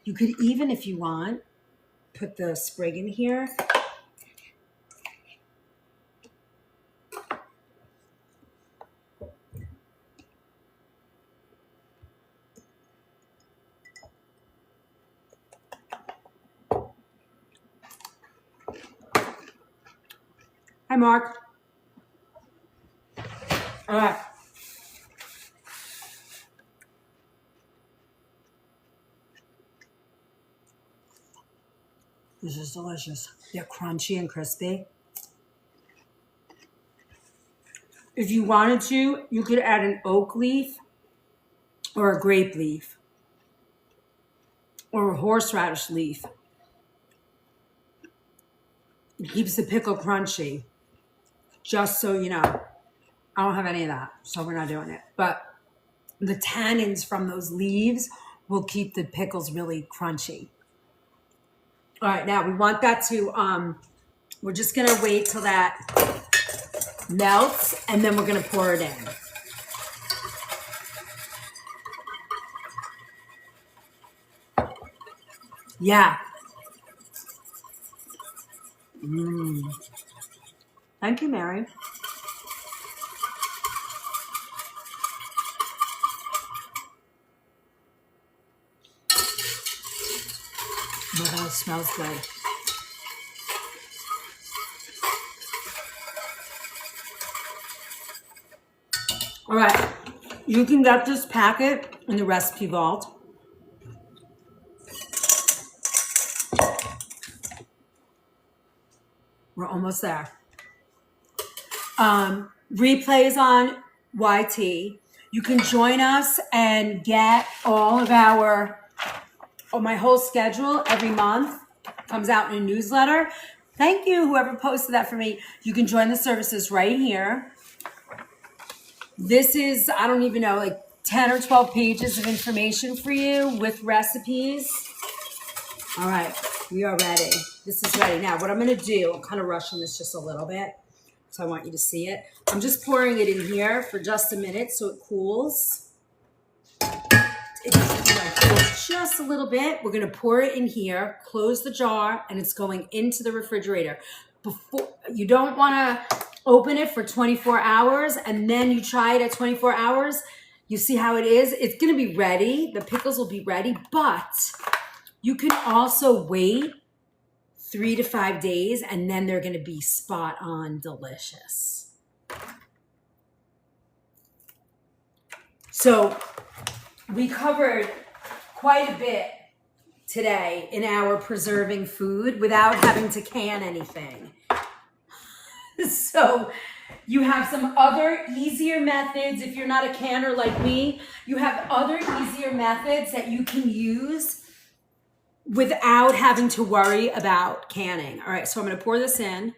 You could even, if you want, put the sprig in here. Hi, Mark. All right. This is delicious. They're crunchy and crispy. If you wanted to, you could add an oak leaf or a grape leaf or a horseradish leaf. It keeps the pickle crunchy. Just so you know, I don't have any of that, so we're not doing it. But the tannins from those leaves will keep the pickles really crunchy. All right, now we want that to, we're just gonna wait till that melts, and then we're gonna pour it in. Yeah. Thank you, Mary. Oh my God, it smells good. All right. You can get this packet in the recipe vault. We're almost there. Replays on YT. You can join us and get all of my whole schedule every month. Comes out in a newsletter. Thank you, whoever posted that for me. You can join the services right here. This is, I don't even know, like 10 or 12 pages of information for you with recipes. All right, we are ready. This is ready. Now, what I'm going to do, I'm kind of rushing this just a little bit, so I want you to see it. I'm just pouring it in here for just a minute so it cools. It cools just a little bit. We're going to pour it in here, close the jar, and it's going into the refrigerator. You don't want to open it for 24 hours, and then you try it at 24 hours. You see how it is? It's going to be ready. The pickles will be ready, but you can also wait 3 to 5 days, and then they're going to be spot on delicious. So we covered quite a bit today in our preserving food without having to can anything. So you have some other easier methods. If you're not a canner like me, you have other easier methods that you can use without having to worry about canning. All right, so I'm going to pour this in.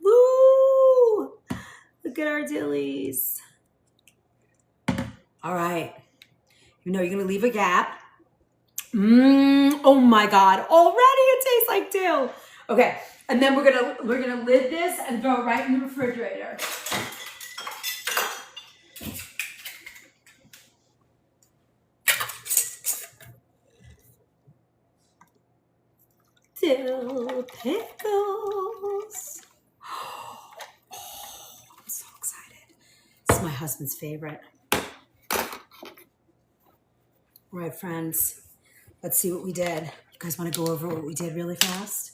Woo! Look at our dillies. All right. You know you're going to leave a gap. Oh my God. Already it tastes like dill. Okay. And then we're gonna lid this and throw it right in the refrigerator. Dill pickles. Oh, I'm so excited. This is my husband's favorite. All right, friends. Let's see what we did. You guys want to go over what we did really fast?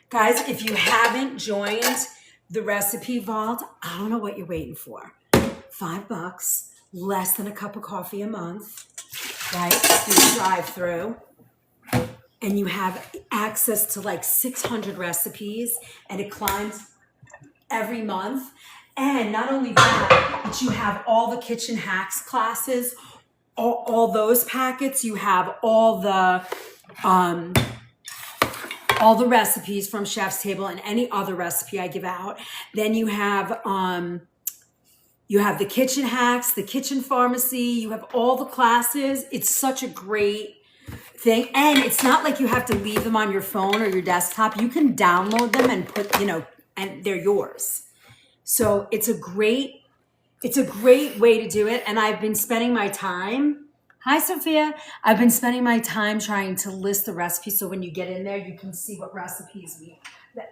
Guys, if you haven't joined the recipe vault, I don't know what you're waiting for. $5, less than a cup of coffee a month, right? You drive through, and you have access to like 600 recipes, and it climbs every month. And not only that, but you have all the kitchen hacks classes, all those packets. You have all the recipes from Chef's Table and any other recipe I give out. Then you have the kitchen hacks, the kitchen pharmacy. You have all the classes. It's such a great thing. And it's not like you have to leave them on your phone or your desktop. You can download them and put, and they're yours. So it's a great way to do it. And I've been spending my time. Hi, Sophia. I've been spending my time trying to list the recipes, so when you get in there, you can see what recipes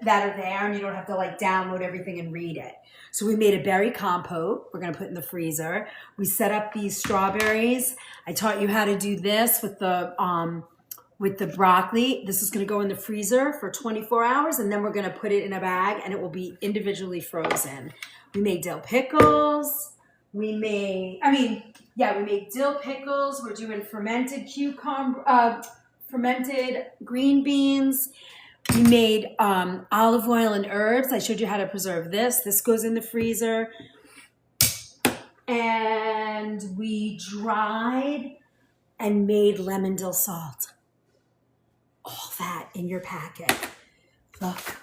that are there, and you don't have to like download everything and read it. So we made a berry compote. We're going to put in the freezer. We set up these strawberries. I taught you how to do this with the broccoli. This is going to go in the freezer for 24 hours, and then we're going to put it in a bag, and it will be individually frozen. We made dill pickles. We made dill pickles. We're doing fermented fermented green beans. We made olive oil and herbs. I showed you how to preserve this. This goes in the freezer. And we dried and made lemon dill salt. All that in your packet. Look.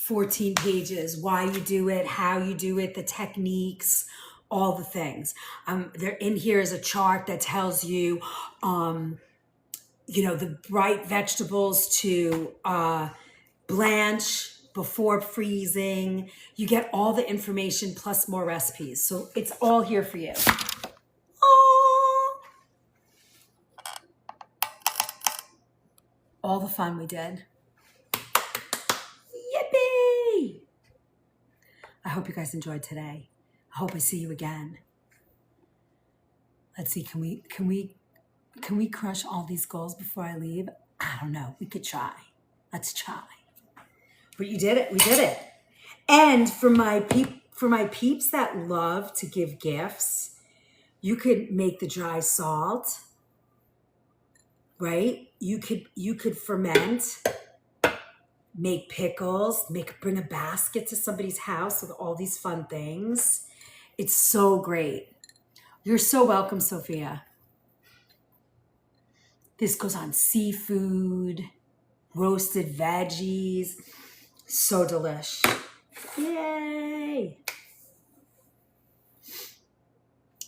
14 pages, why you do it, how you do it, the techniques, all the things. There in here is a chart that tells you, the right vegetables to blanch before freezing. You get all the information plus more recipes. So it's all here for you. All the fun we did. Yippee! I hope you guys enjoyed today. I hope I see you again. Let's see, can we crush all these goals before I leave? I don't know. We could try. Let's try. But you did it. We did it. And for my peeps that love to give gifts, you could make the dry salt, right? You could ferment, make pickles, bring a basket to somebody's house with all these fun things. It's so great. You're so welcome, Sophia. This goes on seafood, roasted veggies. So delish. Yay.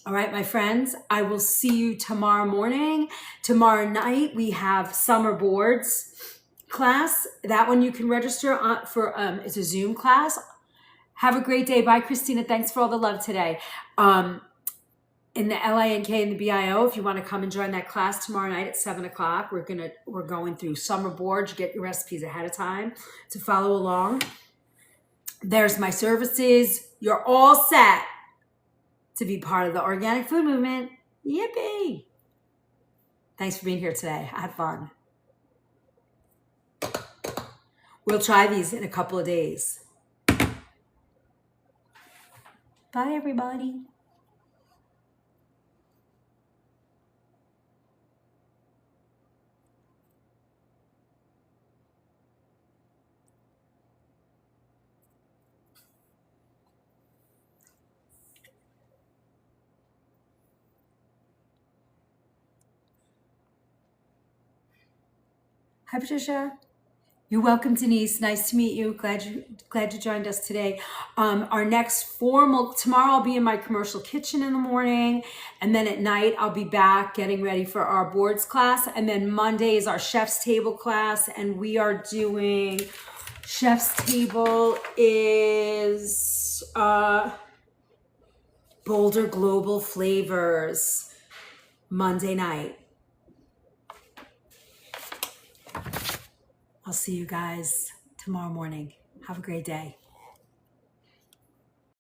All right, my friends, I will see you tomorrow morning. Tomorrow night, we have summer boards class. That one you can register for. It's a Zoom class. Have a great day. Bye, Christina. Thanks for all the love today. In the LINK and the BIO, if you want to come and join that class tomorrow night at 7 o'clock, we're going through summer boards. You get your recipes ahead of time to follow along. There's my services. You're all set to be part of the organic food movement. Yippee! Thanks for being here today. I had fun. We'll try these in a couple of days. Bye, everybody. Hi, Patricia. You're welcome, Denise. Nice to meet you. Glad you joined us today. Our next formal, tomorrow I'll be in my commercial kitchen in the morning, and then at night I'll be back getting ready for our boards class, and then Monday is our chef's table class, and we are doing, chef's table is Boulder Global Flavors, Monday night. I'll see you guys tomorrow morning. Have a great day.